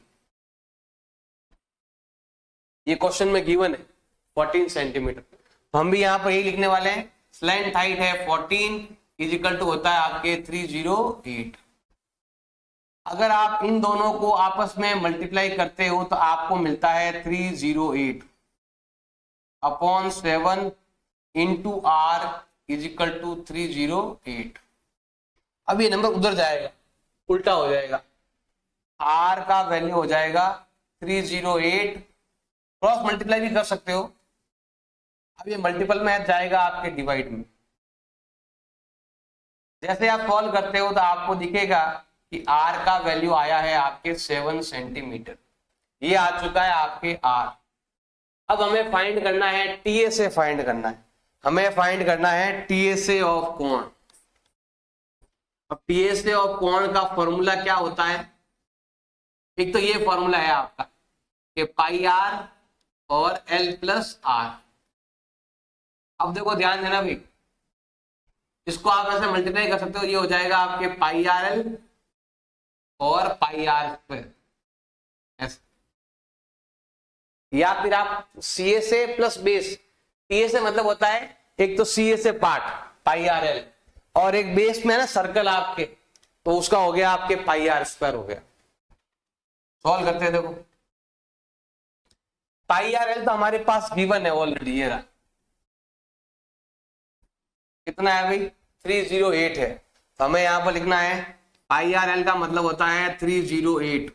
ये क्वेश्चन में गिवन है 14 सेंटीमीटर, तो हम भी यहां पर यही लिखने वाले हैं, स्लेंट हाइट है 14 इजिकल टू होता है आपके 308। अगर आप इन दोनों को आपस में मल्टीप्लाई करते हो तो आपको मिलता है 308 upon 7 into R is equal to 308। अब ये नंबर उधर जाएगा, उल्टा हो जाएगा, आर का वैल्यू हो जाएगा 308, क्रॉस मल्टीप्लाई भी कर सकते हो। अब ये मल्टीपल में जाएगा आपके डिवाइड में। जैसे आप सॉल्व करते हो तो आपको दिखेगा कि आर का वैल्यू आया है आपके 7 सेंटीमीटर, ये आ चुका है आपके आर। अब हमें फाइंड करना है टीएसए, फाइंड करना है, हमें फाइंड करना है टीएसए ऑफ कोण। अब पीएसए और कोण का फॉर्मूला क्या होता है? एक तो ये फॉर्मूला है आपका कि पाई आर और एल प्लस आर। अब देखो ध्यान देना भाई, इसको आप ऐसे मल्टीप्लाई कर सकते हो, ये हो जाएगा आपके पाई आर एल और पाई आर स्क्वायर ऐसे, या फिर आप C S A plus base. C S A मतलब होता है एक तो C S A part pi R L, और एक बेस में है ना सर्कल आपके, तो उसका हो गया आपके पाई आर स्क्वायर हो गया। सॉल्व करते हैं, देखो पाई आर एल तो हमारे पास गिवन है ऑलरेडी, ये रहा कितना है भाई 308 है, तो हमें यहां पर लिखना है पाई आर एल का मतलब होता है 308,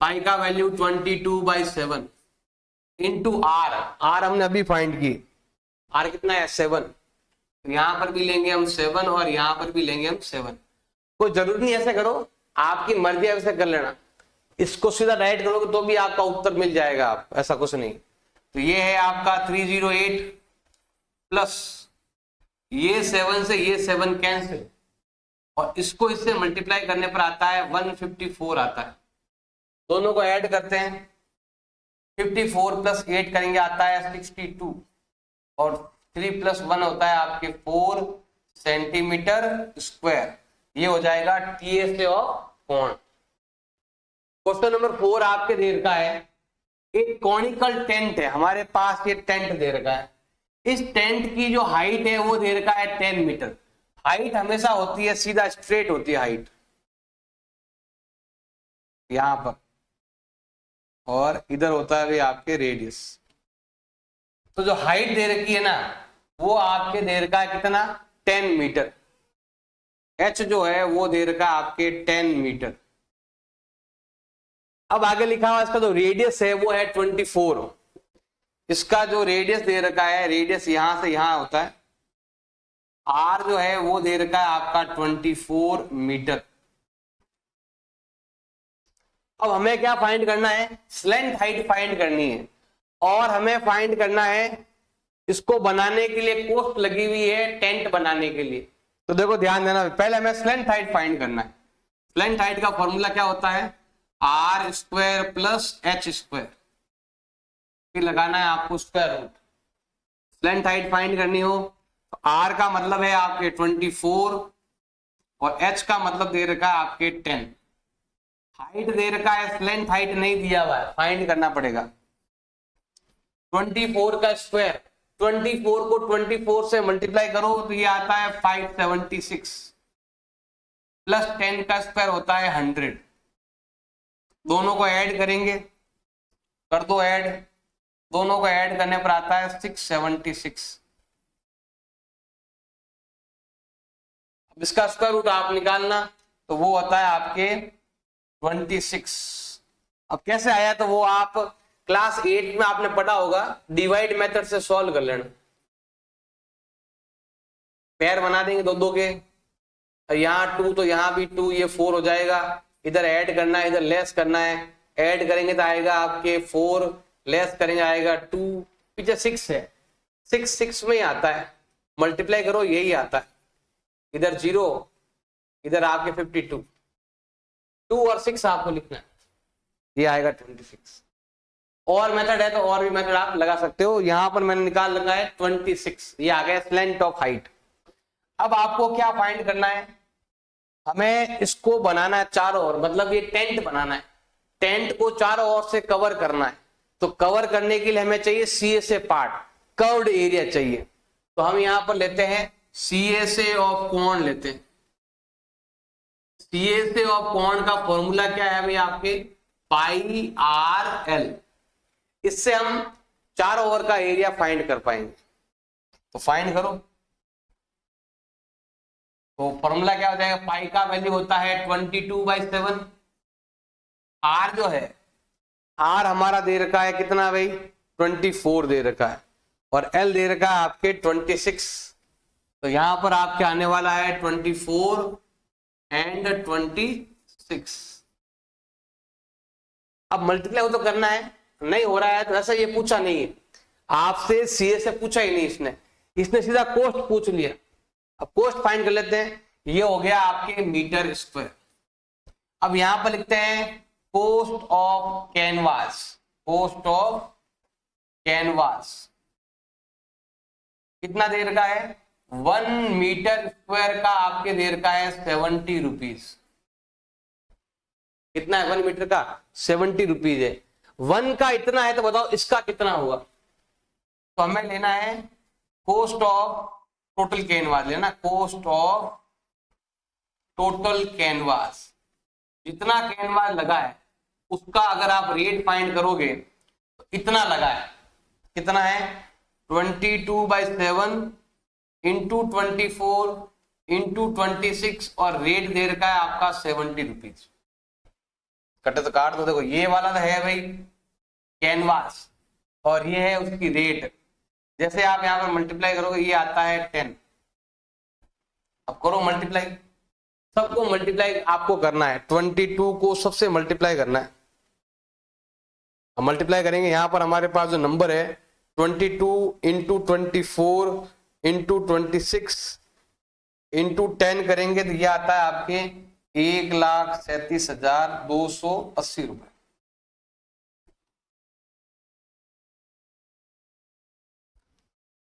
पाई का वैल्यू 22/7 इंटू आर। आर हमने अभी फाइंड की, आर कितना है 7, तो यहां पर भी लेंगे हम 7 और यहां पर भी लेंगे हम 7। कोई जरूरी नहीं ऐसे करो, आपकी मर्जी है वैसे कर लेना, इसको सीधा डायरेक्ट करोगे तो भी आपका उत्तर मिल जाएगा, आप ऐसा कुछ नहीं। तो ये है आपका 308 प्लस ये 7 से ये 7 कैंसिल, और इसको इससे मल्टीप्लाई करने पर आता है 154 आता है। दोनों को ऐड करते हैं, 54 प्लस 8 करेंगे आता है 62, और 3 प्लस 1 होता है आपके 4 सेंटीमीटर स्क्वायर। ये हो जाएगा टीएसए ऑफ कोण। क्वेश्चन नंबर 4 आपके दे रखा है, एक कॉनिकल टेंट है हमारे पास, ये टेंट दे रखा है, इस टेंट की जो हाइट है वो दे रखा है 10 मीटर। हाइट हमेशा होती है सीधा स्ट्रेट होती है हाइट यहां पर, और इधर होता है आपके रेडियस। तो जो हाइट दे रखी है ना वो आपके दे रखा है कितना 10 मीटर, एच जो है वो दे रखा है आपके 10 मीटर। अब आगे लिखा हुआ इसका जो रेडियस है वो है 24, इसका जो रेडियस दे रखा है, रेडियस यहां से यहां होता है, आर जो है वो दे रखा है आपका 24 मीटर। अब हमें क्या फाइंड करना है, स्लेंट हाइट फाइंड करनी है, और हमें फाइंड करना है इसको बनाने के लिए कॉस्ट लगी हुई है टेंट बनाने के लिए। तो देखो ध्यान देना, पहले हमें स्लेंट हाइट फाइंड करना है। स्लेंट हाइट का फॉर्मूला क्या होता है, R square plus H square, फिर लगाना है आपको square root. Slant height find करनी हो तो आर का मतलब है आपके 24 और एच का मतलब दे रखा है आपके 10। हाइट दे रखा है, स्लेंट हाइट नहीं दिया हुआ है, फाइंड करना पड़ेगा। 24 का स्क्वायर, 24 को 24 से मल्टीप्लाई करो तो ये आता है 576, प्लस 10 का स्क्वायर होता है 100। दोनों को ऐड करेंगे, कर दो ऐड, दोनों को ऐड करने पर आता है 676। अब इसका स्क्वायर रूट आप निकालना तो वो होता है आपके 26। अब कैसे आया तो वो आप क्लास 8 में आपने पढ़ा होगा, डिवाइड मेथड से सॉल्व कर लेना। पेयर बना देंगे दो दो के, यहाँ 2 तो यहाँ भी 2, ये 4 हो जाएगा। इधर ऐड करना है, इधर लेस करना है, ऐड करेंगे तो आएगा आपके 4, लेस करेंगे आएगा 2, पीछे 6 है, 6 में ही आता है, मल्टीप्लाई करो यही आता है। इधर 0, इधर आपके 52, 2 और 6 आपको लिखना है, ये आएगा 26। और मेथड है तो और भी मेथड आप लगा सकते हो, यहां पर मैंने निकाल लगा है 26, ये आ गया स्लेंट ऑफ हाइट। अब आपको क्या फाइंड करना है, हमें इसको बनाना है चारों ओर, मतलब ये टेंट बनाना है, टेंट को चारों ओर से कवर करना है। तो कवर करने के लिए हमें चाहिए सीएसए पार्ट, कर्व्ड एरिया चाहिए। तो हम यहां पर लेते हैं सीएसए ऑफ कोण लेते हैं। सीएसए ऑफ कोण का फॉर्मूला क्या है भाई आपके पाई आर एल, इससे हम चारों ओर का एरिया फाइंड कर पाएंगे। तो फाइंड करो, तो फॉर्मूला क्या हो जाएगा, पाई का वैल्यू होता है 22/7, आर जो है, आर हमारा दे रखा है कितना भाई 24 दे रखा है, और एल दे रखा है आपके 26। तो यहां पर आपके आने वाला है 24 एंड 26। अब मल्टीप्लाई तो करना है, नहीं हो रहा है तो ऐसा ये पूछा नहीं है आपसे, सीए से पूछा ही नहीं इसने सीधा कॉस्ट पूछ लिया। अब कॉस्ट फाइंड कर लेते हैं, ये हो गया आपके मीटर स्क्वायर। अब यहां पर लिखते हैं cost of canvas. Cost of canvas कितना देर का है? 1 मीटर स्क्वायर का आपके देर का है 70 रुपीज। कितना है 1 मीटर का? 70 रुपीज है। 1 का इतना है तो बताओ इसका कितना होगा? तो हमें लेना है कोस्ट ऑफ टोटल कैनवास, लेना कोस्ट ऑफ टोटल कैनवास। जितना कैनवास लगा है उसका अगर आप रेट फाइंड करोगे तो इतना लगा है। कितना है? 22/7 इंटू 24 इंटू 26 और रेट दे रखा है आपका 70 रुपीज। कटे तो काट दो। देखो ये वाला तो है भाई कैनवास और ये है उसकी रेट। जैसे आप यहां पर मल्टीप्लाई करोगे ये आता है 10। अब करो मल्टीप्लाई, सबको मल्टीप्लाई आपको करना है। 22 को सबसे मल्टीप्लाई करना है। अब मल्टीप्लाई करेंगे, यहां पर हमारे पास जो नंबर है 22 इंटू 24 इंटू 26 इंटू 10 करेंगे तो ये आता है आपके 1,37,280 रुपए।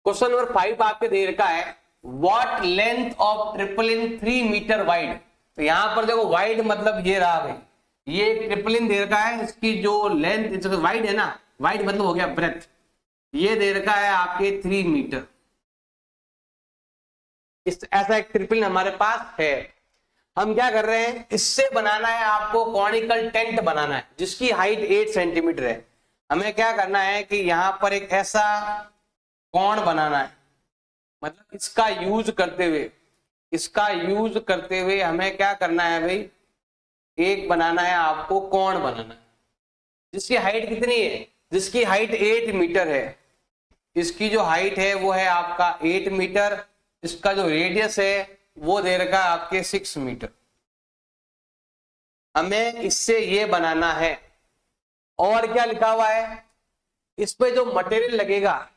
क्वेश्चन नंबर 5 आपके दे रखा है what length of tarpaulin 3 metre wide. तो यहां पर देखो वाइड मतलब ये रहा भाई, ये ट्रिपलिन दे रखा है, इसकी जो लेंथ वाइड है ना, वाइड मतलब हो गया ब्रेथ, ये दे रखा है आपके 3 मीटर। ऐसा एक ट्रिपलिन हमारे पास है। हम क्या कर रहे हैं, इससे बनाना है आपको कॉनिकल टेंट बनाना है जिसकी हाइट 8 सेंटीमीटर है। हमें क्या करना है कि यहां पर एक ऐसा कोण बनाना है, मतलब इसका यूज करते हुए हमें क्या करना है भाई, एक बनाना है आपको कोण बनाना है जिसकी हाइट कितनी है, जिसकी हाइट 8 मीटर है। इसकी जो हाइट है वो है आपका 8 मीटर, इसका जो रेडियस है वो दे रखा है आपके 6 मीटर। हमें इससे ये बनाना है। और क्या लिखा हुआ है, इस पे जो मटेरियल लगेगा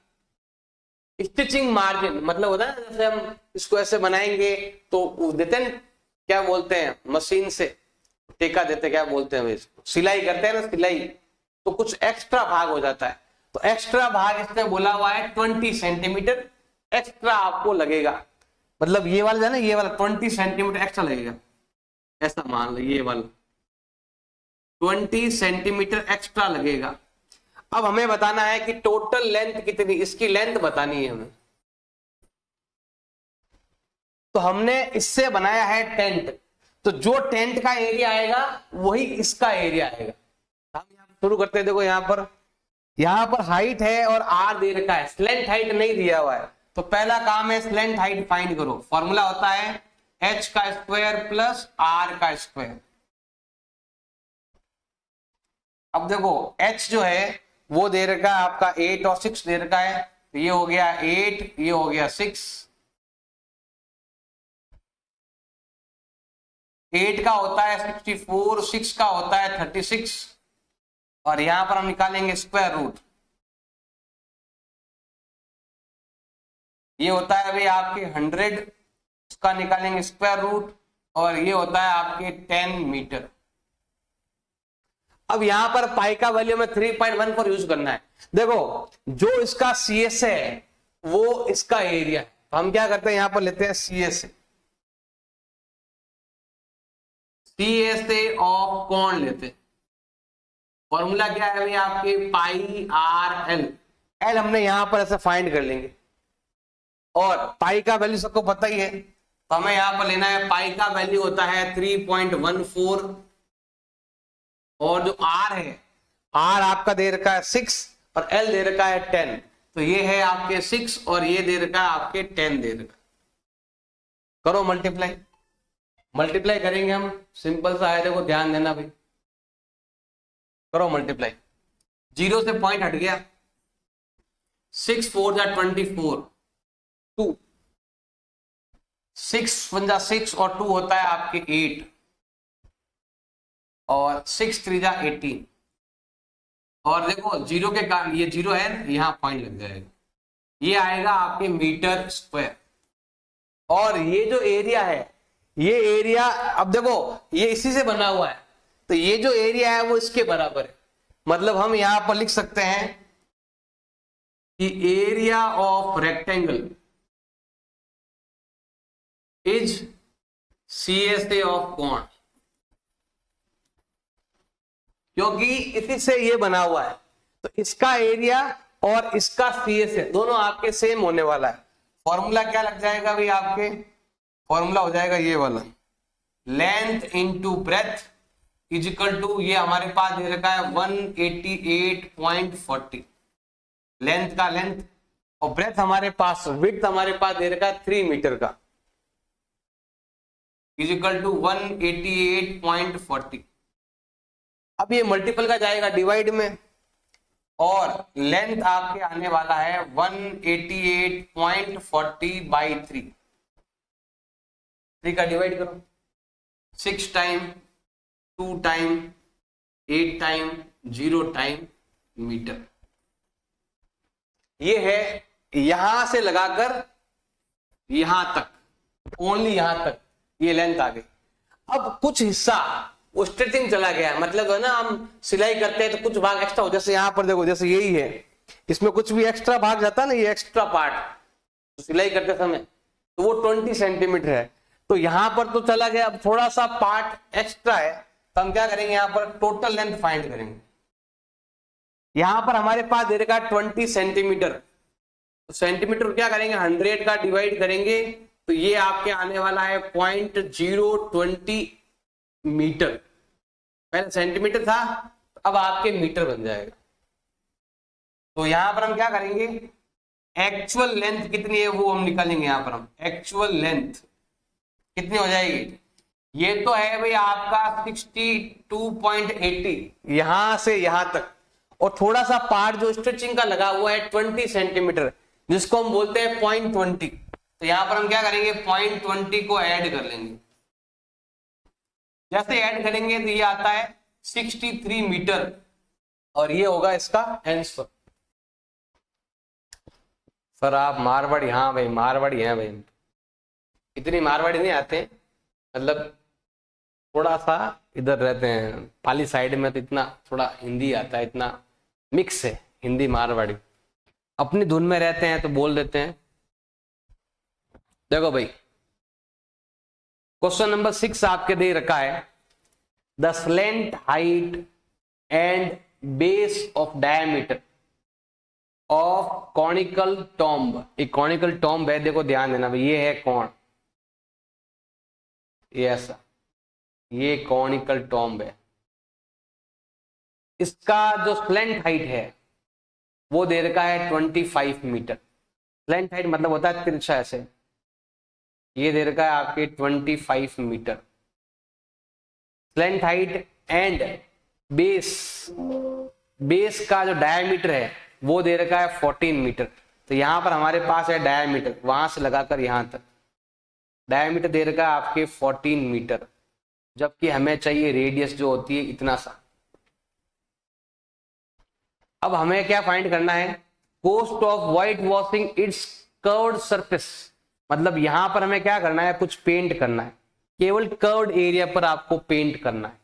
स्टिचिंग मार्जिन, मतलब होता है ना जैसे हम इसको ऐसे बनाएंगे तो देते हैं क्या बोलते हैं, मशीन से टेका देते, क्या बोलते हैं इसको, सिलाई करते हैं ना, सिलाई, तो कुछ एक्स्ट्रा भाग हो जाता है। तो एक्स्ट्रा भाग इसमें बोला हुआ है 20 सेंटीमीटर एक्स्ट्रा आपको लगेगा। मतलब ये वाला है ना, ये वाला 20 सेंटीमीटर एक्स्ट्रा लगेगा, ऐसा मान लो ये वाला 20 सेंटीमीटर एक्स्ट्रा लगेगा। अब हमें बताना है कि टोटल लेंथ कितनी, इसकी लेंथ बतानी है हमें। तो हमने इससे बनाया है टेंट, तो जो टेंट का एरिया आएगा वही इसका एरिया आएगा। हम यहाँ शुरू करते हैं। देखो यहाँ पर हाइट है और आर दे रखा है, स्लेंट हाइट नहीं दिया हुआ है। तो पहला काम है स्लेंट हाइट फाइंड करो। फॉर्मूला होता है h का स्क्वायर प्लस r का स्क्वायर। अब देखो h जो है वो दे रखा है आपका 8 और 6 दे रखा है, तो ये हो गया 8, ये हो गया 6। 8 का होता है 64, 6 का होता है 36 और यहां पर हम निकालेंगे स्क्वायर रूट। ये होता है भाई आपके 100, उसका निकालेंगे स्क्वायर रूट और ये होता है आपके 10 मीटर। अब यहां पर पाई का वैल्यू में 3.14 यूज करना है। देखो जो इसका CS है वो इसका एरिया है, तो हम क्या करते हैं यहां पर लेते हैं CS ऑफ कोण लेते हैं। फॉर्मूला क्या है भाई आपके पाई आर एल, एल हमने यहां पर ऐसे फाइंड कर लेंगे और पाई का वैल्यू सबको पता ही है, तो हमें यहां पर लेना है पाई का वैल्यू होता है 3.14 और जो आर है, आर आपका दे रखा है 6 और एल दे रखा है 10, तो ये है आपके 6 और ये दे रखा है आपके 10 दे रखा। करो मल्टीप्लाई, मल्टीप्लाई करेंगे हम, सिंपल सा है, देखो ध्यान देना भाई। करो मल्टीप्लाई, 0 से पॉइंट हट गया, 6 4 जा 24, 2 6 1 जा 6 और 2 होता है आपके 8 और 6 3 जा 18 और देखो 0 के कारण ये 0 है, यहां पॉइंट लग जाएगा, ये आएगा आपके मीटर स्क्वायर। और ये जो एरिया है ये एरिया, अब देखो ये इसी से बना हुआ है, तो ये जो एरिया है वो इसके बराबर है। मतलब हम यहां पर लिख सकते हैं कि area of rectangle is CSA of कोण, क्योंकि इसी से ये बना हुआ है, तो इसका एरिया और इसका CSA दोनों आपके सेम होने वाला है। फॉर्मूला क्या लग जाएगा भाई आपके, फॉर्मूला हो जाएगा ये वाला, length into breadth is equal to, ये हमारे पास दे रखा है 188.40, लेंथ का लेंथ, और ब्रेथ हमारे पास, विड्थ हमारे पास दे रखा है 3 मीटर का, इज इक्वल टू 188.40। अब ये मल्टीपल का जाएगा डिवाइड में, और लेंथ आपके आने वाला है 188.40 बाई 3 का डिवाइड करो, 6 time 2 time 8 time 0 time metre. ये है यहां से लगाकर यहां तक, ओनली यहां तक ये लेंथ आ गई। अब कुछ हिस्सा वो स्ट्रेचिंग चला गया है, मतलब है ना हम सिलाई करते हैं तो कुछ भाग एक्स्ट्रा हो, जैसे यहां पर देखो, जैसे यही है, इसमें कुछ भी एक्स्ट्रा भाग जाता है ना, ये एक्स्ट्रा पार्ट तो सिलाई करते समय, तो वो 20 सेंटीमीटर है, तो यहां पर तो चला गया। अब थोड़ा सा पार्ट एक्स्ट्रा है, तो हम क्या करेंगे, यहां पर टोटल लेंथ फाइंड करेंगे। यहां पर हमारे पास दे रखा 20 सेंटीमीटर, तो सेंटीमीटर क्या करेंगे, 100 का डिवाइड करेंगे, तो ये आपके आने वाला है 0.020 मीटर। पहले सेंटीमीटर था, अब आपके मीटर बन जाएगा। तो यहां पर हम क्या करेंगे, एक्चुअल लेंथ कितनी है वो हम निकालेंगे। यहां पर हम एक्चुअल लेंथ कितनी हो जाएगी, ये तो है भाई आपका 62.80 यहां से यहां तक, और थोड़ा सा पार्ट जो स्ट्रेचिंग का लगा हुआ है 20 सेंटीमीटर, जिसको हम बोलते हैं 0.20, तो यहां पर हम क्या करेंगे, 0.20 को ऐड कर लेंगे। जैसे ऐड करेंगे तो ये आता है 63 मीटर, और ये होगा इसका आंसर। सर आप मारवाड़ी, हाँ भाई मारवाड़ी हैं भाई, इतनी मारवाड़ी नहीं आते, मतलब थोड़ा सा इधर रहते हैं पाली साइड में, तो इतना थोड़ा हिंदी आता है, इतना मिक्स है हिंदी मारवाड़ी, अपनी धुन में रहते हैं तो बोल देते हैं। देखो भाई क्वेश्चन नंबर 6 आपके दे रखा है, the slant height and base of diameter of conical tomb. एक कॉनिकल टॉम्ब है, देखो ध्यान देना भाई, ये है कोण, ये ऐसा, ये कॉनिकल टॉम्ब है, इसका जो स्लेंट हाइट है वो दे रखा है 25 मीटर। स्लेंट हाइट मतलब होता है तिरछा ऐसे, ये दे रखा है आपके 25 metre. Slant height and base का जो डायमीटर है वो दे रखा है 14 मीटर। तो यहां पर हमारे पास है डायमीटर, वहां से लगाकर यहां तक डायमीटर दे रखा है आपके 14 मीटर, जबकि हमें चाहिए रेडियस जो होती है इतना सा। अब हमें क्या फाइंड करना है, cost of white washing it's curved surface, मतलब यहां पर हमें क्या करना है, कुछ पेंट करना है, केवल कर्व्ड एरिया पर आपको पेंट करना है।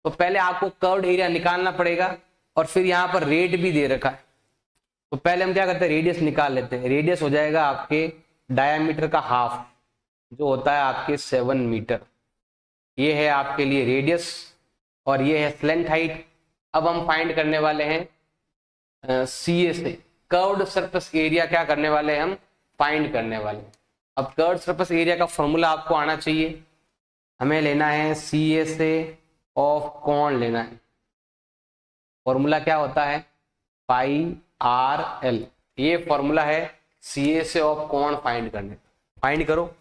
तो पहले आपको कर्व्ड एरिया निकालना पड़ेगा, और फिर यहां पर रेट भी दे रखा है, तो पहले हम क्या करते हैं, रेडियस निकाल लेते हैं। रेडियस हो जाएगा आपके डायमीटर का हाफ, जो होता है आपके 7 मीटर। ये है आपके लिए रेडियस, और ये है स्लेंट हाइट। अब हम फाइंड करने वाले हैं CSA, कर्व्ड सरफेस एरिया, क्या करने वाले हैं हम, फाइंड करने वाले। अब कर्व्ड सरफेस एरिया का फॉर्मूला आपको आना चाहिए, हमें लेना है CSA ऑफ कोण लेना है। फॉर्मूला क्या होता है, πRL, ये फॉर्मूला है CSA ऑफ कोण फाइंड करने। फाइंड करो।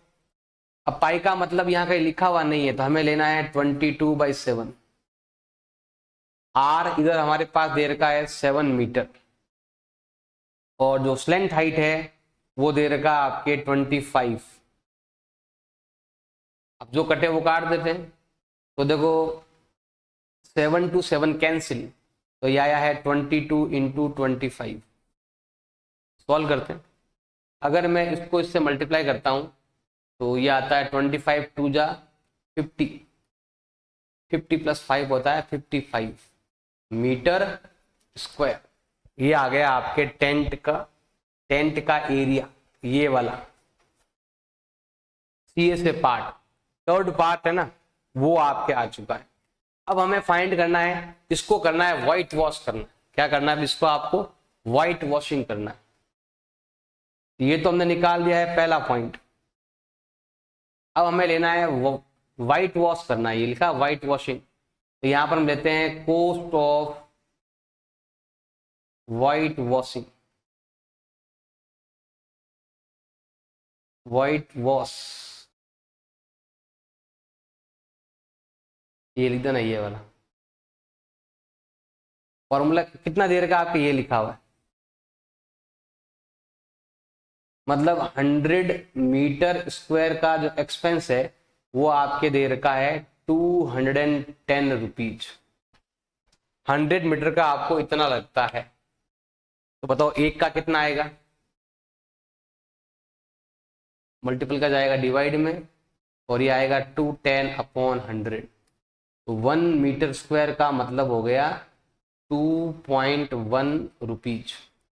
अब पाई का मतलब यहाँ कहीं लिखा हुआ नहीं है, तो हमें लेना है 22/7। R इधर हमारे पास दे रखा है 7 मीटर, और जो स्लेंट हाइट है वो दे रखा है आपके 25। अब जो कटे वो काट देते हैं, तो देखो 7 to 7 कैंसिल, तो ये आया है 22 × 25। सॉल्व करते हैं। अगर मैं इसको इससे मल्टीप्लाई करता हूं तो ये आता है 25 2 जा 50, 50 + 5 होता है 55 मीटर स्क्वायर। ये आ गया आपके टेंट का एरिया, ये वाला सीए से पार्ट, थर्ड पार्ट है ना, वो आपके आ चुका है। अब हमें फाइंड करना है, इसको करना है व्हाइट वॉश करना है। क्या करना है इसको, आपको व्हाइट वॉशिंग करना है। ये तो हमने निकाल दिया है पहला पॉइंट। अब हमें लेना है व्हाइट वॉश करना है, ये लिखा व्हाइट वॉशिंग। तो यहां पर हम लेते हैं cost of white washing, white wash, ये लिख देना, ये वाला फॉर्मूला कितना देर का आपके ये लिखा हुआ है, मतलब 100 मीटर स्क्वायर का जो एक्सपेंस है वो आपके दे रखा है 210 रुपीज। 100 मीटर का आपको इतना लगता है, तो बताओ एक का कितना आएगा, मल्टीपल का जाएगा डिवाइड में, और ये आएगा 210/100। तो 1 मीटर स्क्वायर का मतलब हो गया 2.1 रुपीज।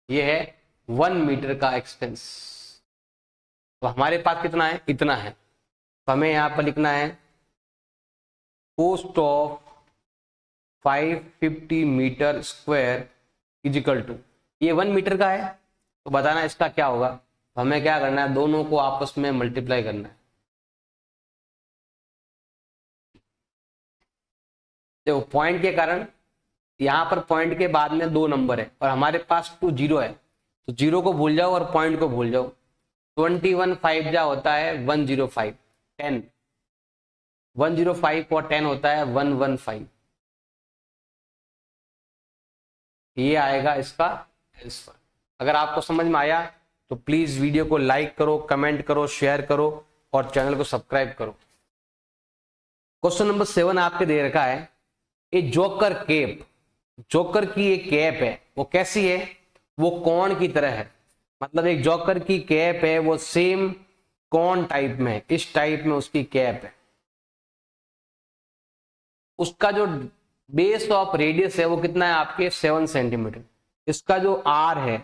ये है 1 मीटर का एक्सपेंस। तो हमारे पास कितना है, इतना है। तो हमें यहां पर लिखना है cost of 550 metre square is equal to, ये 1 मीटर का है तो बताना इसका क्या होगा। तो हमें क्या करना है, दोनों को आपस में मल्टीप्लाई करना है। देखो पॉइंट के कारण यहां पर पॉइंट के बाद में 2 नंबर है और हमारे पास 2 जीरो है, तो जीरो को भूल जाओ और पॉइंट को भूल जाओ। 21 5 जा होता है 105, 10 105 और 10 होता है 115। ये आएगा इसका आंसर। अगर आपको समझ में आया तो प्लीज वीडियो को लाइक करो, कमेंट करो, शेयर करो और चैनल को सब्सक्राइब करो। क्वेश्चन नंबर 7 आपके दे रखा है, ए जोकर केप, जोकर की एक कैप है, वो कैसी है, वो कौन की तरह है। मतलब एक जोकर की कैप है, वो सेम कौन टाइप में, इस टाइप में उसकी कैप है। उसका जो बेस ऑफ रेडियस है वो कितना है आपके 7 सेंटीमीटर। इसका जो आर है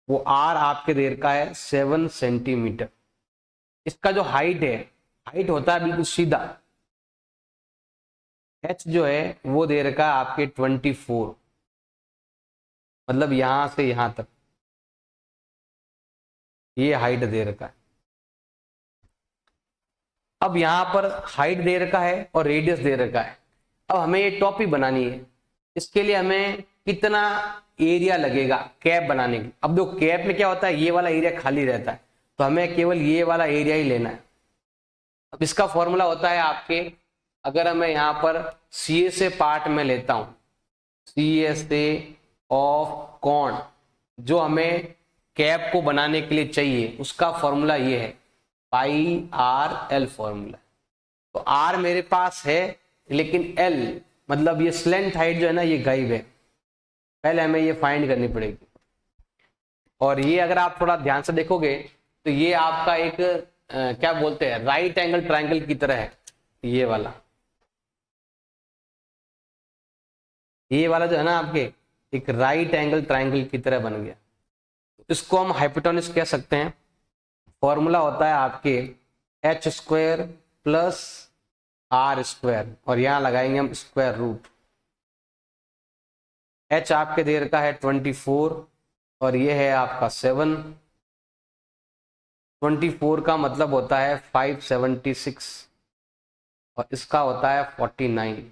वो आर आपके देर का है 7 सेंटीमीटर। इसका जो हाइट है, हाइट होता है बिल्कुल सीधा, एच जो है वो दे रखा है आपके 24, मतलब यहां से यहां तक ये हाइट दे रखा है। अब यहां पर हाइट दे रखा है और रेडियस दे रखा है। अब हमें ये टॉपी बनानी है, इसके लिए हमें कितना एरिया लगेगा कैप बनाने की। अब देखो कैप में क्या होता है, ये वाला एरिया खाली रहता है, तो हमें केवल ये वाला एरिया ही लेना है। अब इसका फॉर्मूला होता है आपके, अगर हमें यहाँ पर सी ए से पार्ट में लेता हूं, सी ए से ऑफ कॉन जो हमें कैप को बनाने के लिए चाहिए, उसका फॉर्मूला ये है पाई आर एल फॉर्मूला। तो आर मेरे पास है लेकिन एल मतलब ये स्लेंथ हाइट जो है ना ये गायब है, पहले हमें ये फाइंड करनी पड़ेगी। और ये अगर आप थोड़ा ध्यान से देखोगे तो ये आपका एक क्या बोलते हैं राइट एंगल ट्रायंगल की तरह है। ये वाला जो है ना आपके एक राइट एंगल ट्रायंगल की तरह बन गया। इसको हम हाइपोटेन्यूज कह सकते हैं। फॉर्मूला होता है आपके H square plus R square, और यहां लगाएंगे हम स्क्वायर रूट। एच आपके देर का है 24 और ये है आपका 7। 24 का मतलब होता है 576 और इसका होता है 49।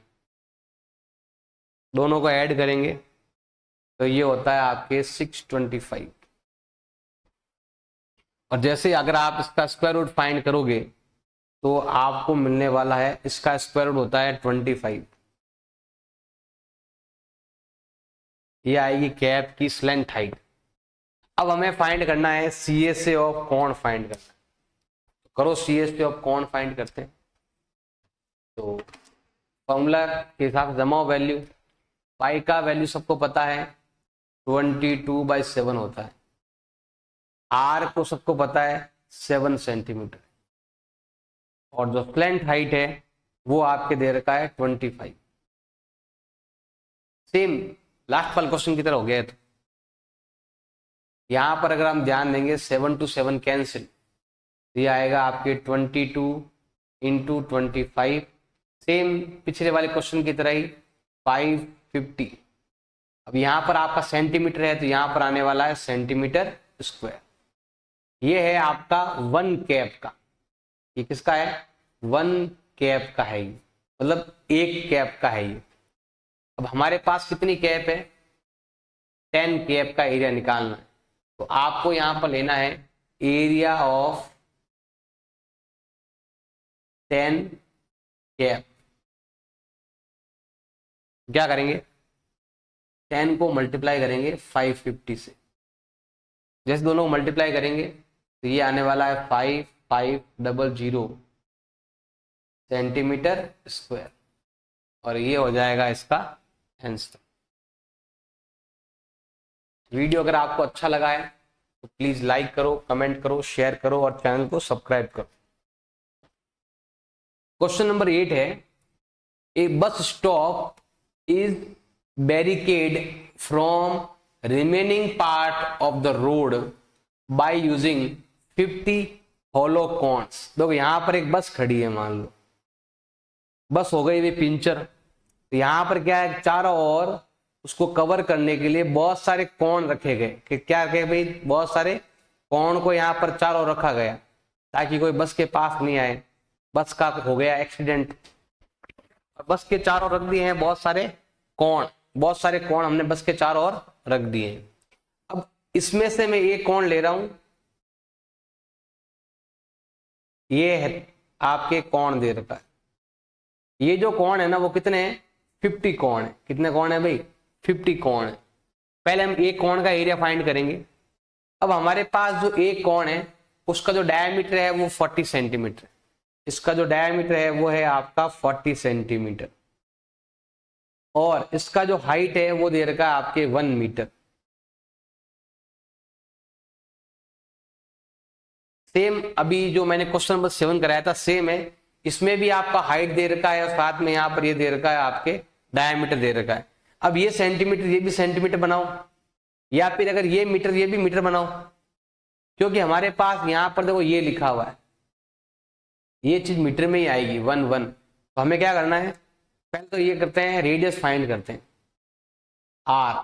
दोनों को ऐड करेंगे तो ये होता है आपके 625। और जैसे अगर आप इसका स्क्वायर रूट फाइंड करोगे तो आपको मिलने वाला है, इसका स्क्वायर रूट होता है 25। ये आएगी कैप की स्लेंथ हाइट। अब हमें फाइंड करना है सी ए से ऑफ कॉन फाइंड करना है। तो करो सी ए से ऑफ कॉन फाइंड करते हैं। तो फॉर्मूला के हिसाब से जमाओ वैल्यू। पाई का वैल्यू सबको पता है 22/7 होता है। आर को सबको पता है 7 सेंटीमीटर। और जो स्लेंथ हाइट है वो आपके दे रखा है 25। सेम लास्ट वाले क्वेश्चन की तरह हो गया है। तो यहां पर अगर हम ध्यान देंगे 7 to 7 कैंसिल, ये आएगा आपके 22 इंटू 25, सेम पिछले वाले क्वेश्चन की तरह ही 550। अब यहां पर आपका सेंटीमीटर है तो यहां पर आने वाला है सेंटीमीटर स्क्वायर। ये है आपका 1 कैप का, ये किसका है? 1 कैप का है, ये मतलब 1 कैप का है ये। अब हमारे पास कितनी कैप है? 10 कैप का एरिया निकालना है। तो आपको यहां पर लेना है एरिया ऑफ 10 कैप। क्या करेंगे? 10 को मल्टीप्लाई करेंगे 550 से। जैसे दोनों को मल्टीप्लाई करेंगे तो ये आने वाला है 5500 सेंटीमीटर स्क्वायर, और ये हो जाएगा इसका आंसर। वीडियो अगर आपको अच्छा लगा है तो प्लीज लाइक करो, कमेंट करो, शेयर करो और चैनल को सब्सक्राइब करो। क्वेश्चन नंबर 8 है, a bus stop is barricade from remaining part of the road by using 50 hollow cones. देखो यहां पर एक बस खड़ी है, मान लो बस हो गई हुई पिंचर। तो यहां पर क्या है, चारों ओर उसको कवर करने के लिए बहुत सारे कोण रखे गए। कि क्या रखे भाई? बहुत सारे कोण को यहाँ पर चारों रखा गया ताकि कोई बस के पास नहीं आए, बस का हो गया एक्सीडेंट। बस के चारों रख दिए हैं बहुत सारे कोण, बहुत सारे कोण हमने बस के चारों ओर रख दिए हैं। अब इसमें से मैं एक कोण ले रहा हूं, ये है आपके कोण दे रखा है। ये जो कोण है ना वो कितने हैं? 50 कोण है। कितने कोण है भाई? 50 कोण है। पहले हम एक कोण का एरिया फाइंड करेंगे। अब हमारे पास जो एक कोण है उसका जो डायमीटर है वो 40 सेंटीमीटर, इसका जो डायमीटर है वो है आपका 40 सेंटीमीटर, और इसका जो हाइट है वो दे रखा है आपके 1 मीटर। सेम अभी जो मैंने क्वेश्चन नंबर 7 कराया था सेम है, इसमें भी आपका हाइट दे रखा है और साथ में यहां पर ये दे रखा है आपके डायमीटर दे रखा है। अब ये सेंटीमीटर ये भी सेंटीमीटर बनाओ, या फिर अगर ये मीटर ये भी मीटर बनाओ, क्योंकि हमारे पास यहां पर देखो ये लिखा हुआ है, ये चीज मीटर में ही आएगी 1 1। तो हमें क्या करना है? पहले तो ये करते हैं रेडियस फाइंड करते हैं। आर,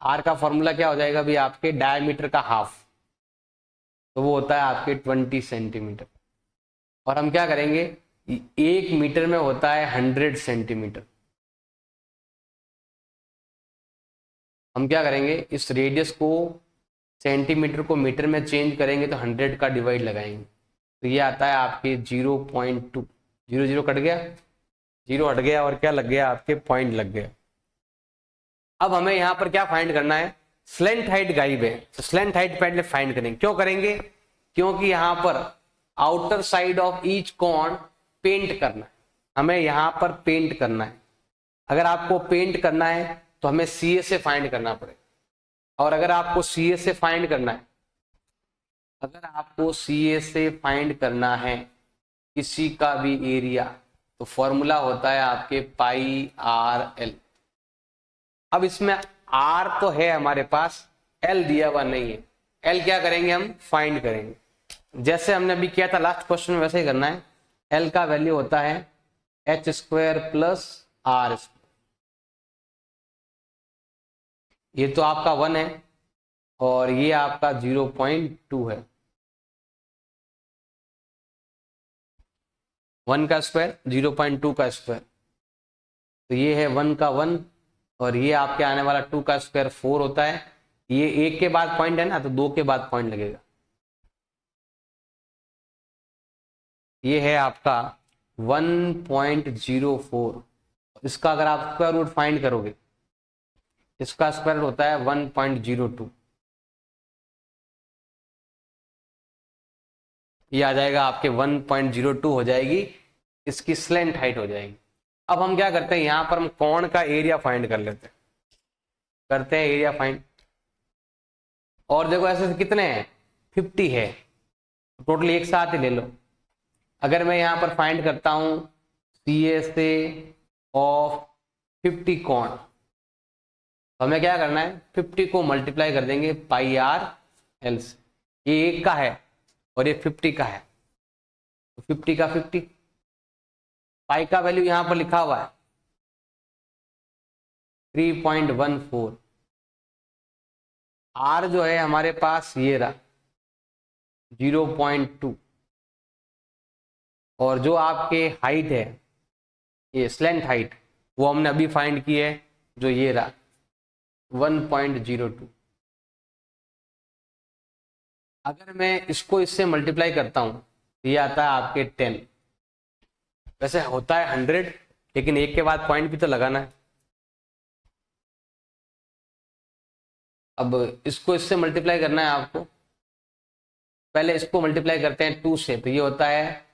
आर का फॉर्मूला क्या हो जाएगा भी आपके डायमीटर का हाफ, तो वो होता है आपके 20 सेंटीमीटर। और हम क्या करेंगे, 1 मीटर में होता है 100 सेंटीमीटर। हम क्या करेंगे, इस रेडियस को सेंटीमीटर को मीटर में चेंज करेंगे तो 100 का डिवाइड लगाएंगे, तो ये आता है आपके 0.2। 0 0 कट गया, 0 हट गया और क्या लग गया आपके पॉइंट लग गया। अब हमें यहां पर क्या फाइंड करना है? स्लेंट हाइट गाइब है, तो स्लेंट हाइट पहले फाइंड करेंगे। क्यों करेंगे? क्योंकि यहां पर आउटर साइड ऑफ ईच कोण पेंट करना है, हमें यहां पर पेंट करना है। अगर आपको पेंट करना है तो हमें सीए से फाइंड करना पड़ेगा, और अगर आपको सीए से फाइंड करना है, अगर आपको सीए से फाइंड करना है किसी का भी एरिया, तो फॉर्मूला होता है आपके पाई आर एल। अब इसमें आर तो है हमारे पास, एल दिया हुआ नहीं है। एल क्या करेंगे? हम फाइंड करेंगे, जैसे हमने अभी किया था लास्ट क्वेश्चन में वैसे ही करना है। एल का वैल्यू होता है H square plus R square. ये तो आपका 1 है और ये आपका 0.2 है। 1 का स्क्वायर 0.2 का स्क्वायर, तो ये है 1 का 1, और ये आपके आने वाला 2 का स्क्वायर 4 होता है। ये 1 के बाद पॉइंट है ना, तो 2 के बाद पॉइंट लगेगा। ये है आपका 1.04। इसका अगर आप स्क्वायर रूट फाइंड करोगे, इसका स्क्वायर रूट होता है 1.02। ये आ जाएगा आपके 1.02 हो जाएगी, इसकी स्लेंट हाइट हो जाएगी। अब हम क्या करते हैं, यहां पर हम कोण का एरिया फाइंड कर लेते हैं, करते हैं एरिया फाइंड। और देखो ऐसे कितने हैं? 50 है, टोटल एक साथ ही ले लो। अगर मैं यहां पर फाइंड करता हूं CSA ऑफ 50 कोण, तो हमें क्या करना है, 50 को मल्टीप्लाई कर देंगे पाई आर एल से। ये 1 का है और ये 50 का है, तो 50 का 50, पाई का वैल्यू यहां पर लिखा हुआ है 3.14, आर जो है हमारे पास ये रहा 0.2, और जो आपके हाइट है, ये स्लेंट हाइट, वो हमने अभी फाइंड की है, जो ये रहा 1.02। अगर मैं इसको इससे मल्टीप्लाई करता हूं तो ये आता है आपके 10। वैसे होता है 100, लेकिन एक के बाद पॉइंट भी तो लगाना है। अब इसको इससे मल्टीप्लाई करना है आपको, पहले इसको मल्टीप्लाई करते हैं 2 से, तो ये होता है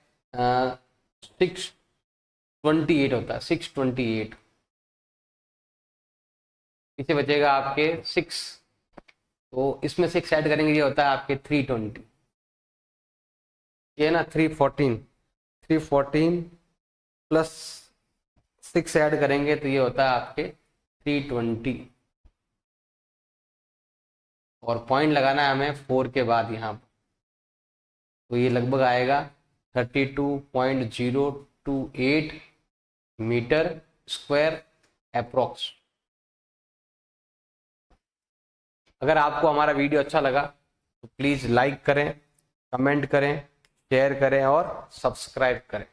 628 होता है, 628। पीछे बचेगा आपके 6, तो इसमें 6 ऐड करेंगे, ये होता है आपके 320। ये ना 314 प्लस 6 ऐड करेंगे तो ये होता है आपके 320, और पॉइंट लगाना है हमें 4 के बाद यहाँ पर, तो ये लगभग आएगा 32.028 मीटर स्क्वायर अप्रोक्स। अगर आपको हमारा वीडियो अच्छा लगा तो प्लीज़ लाइक करें, कमेंट करें, शेयर करें और सब्सक्राइब करें।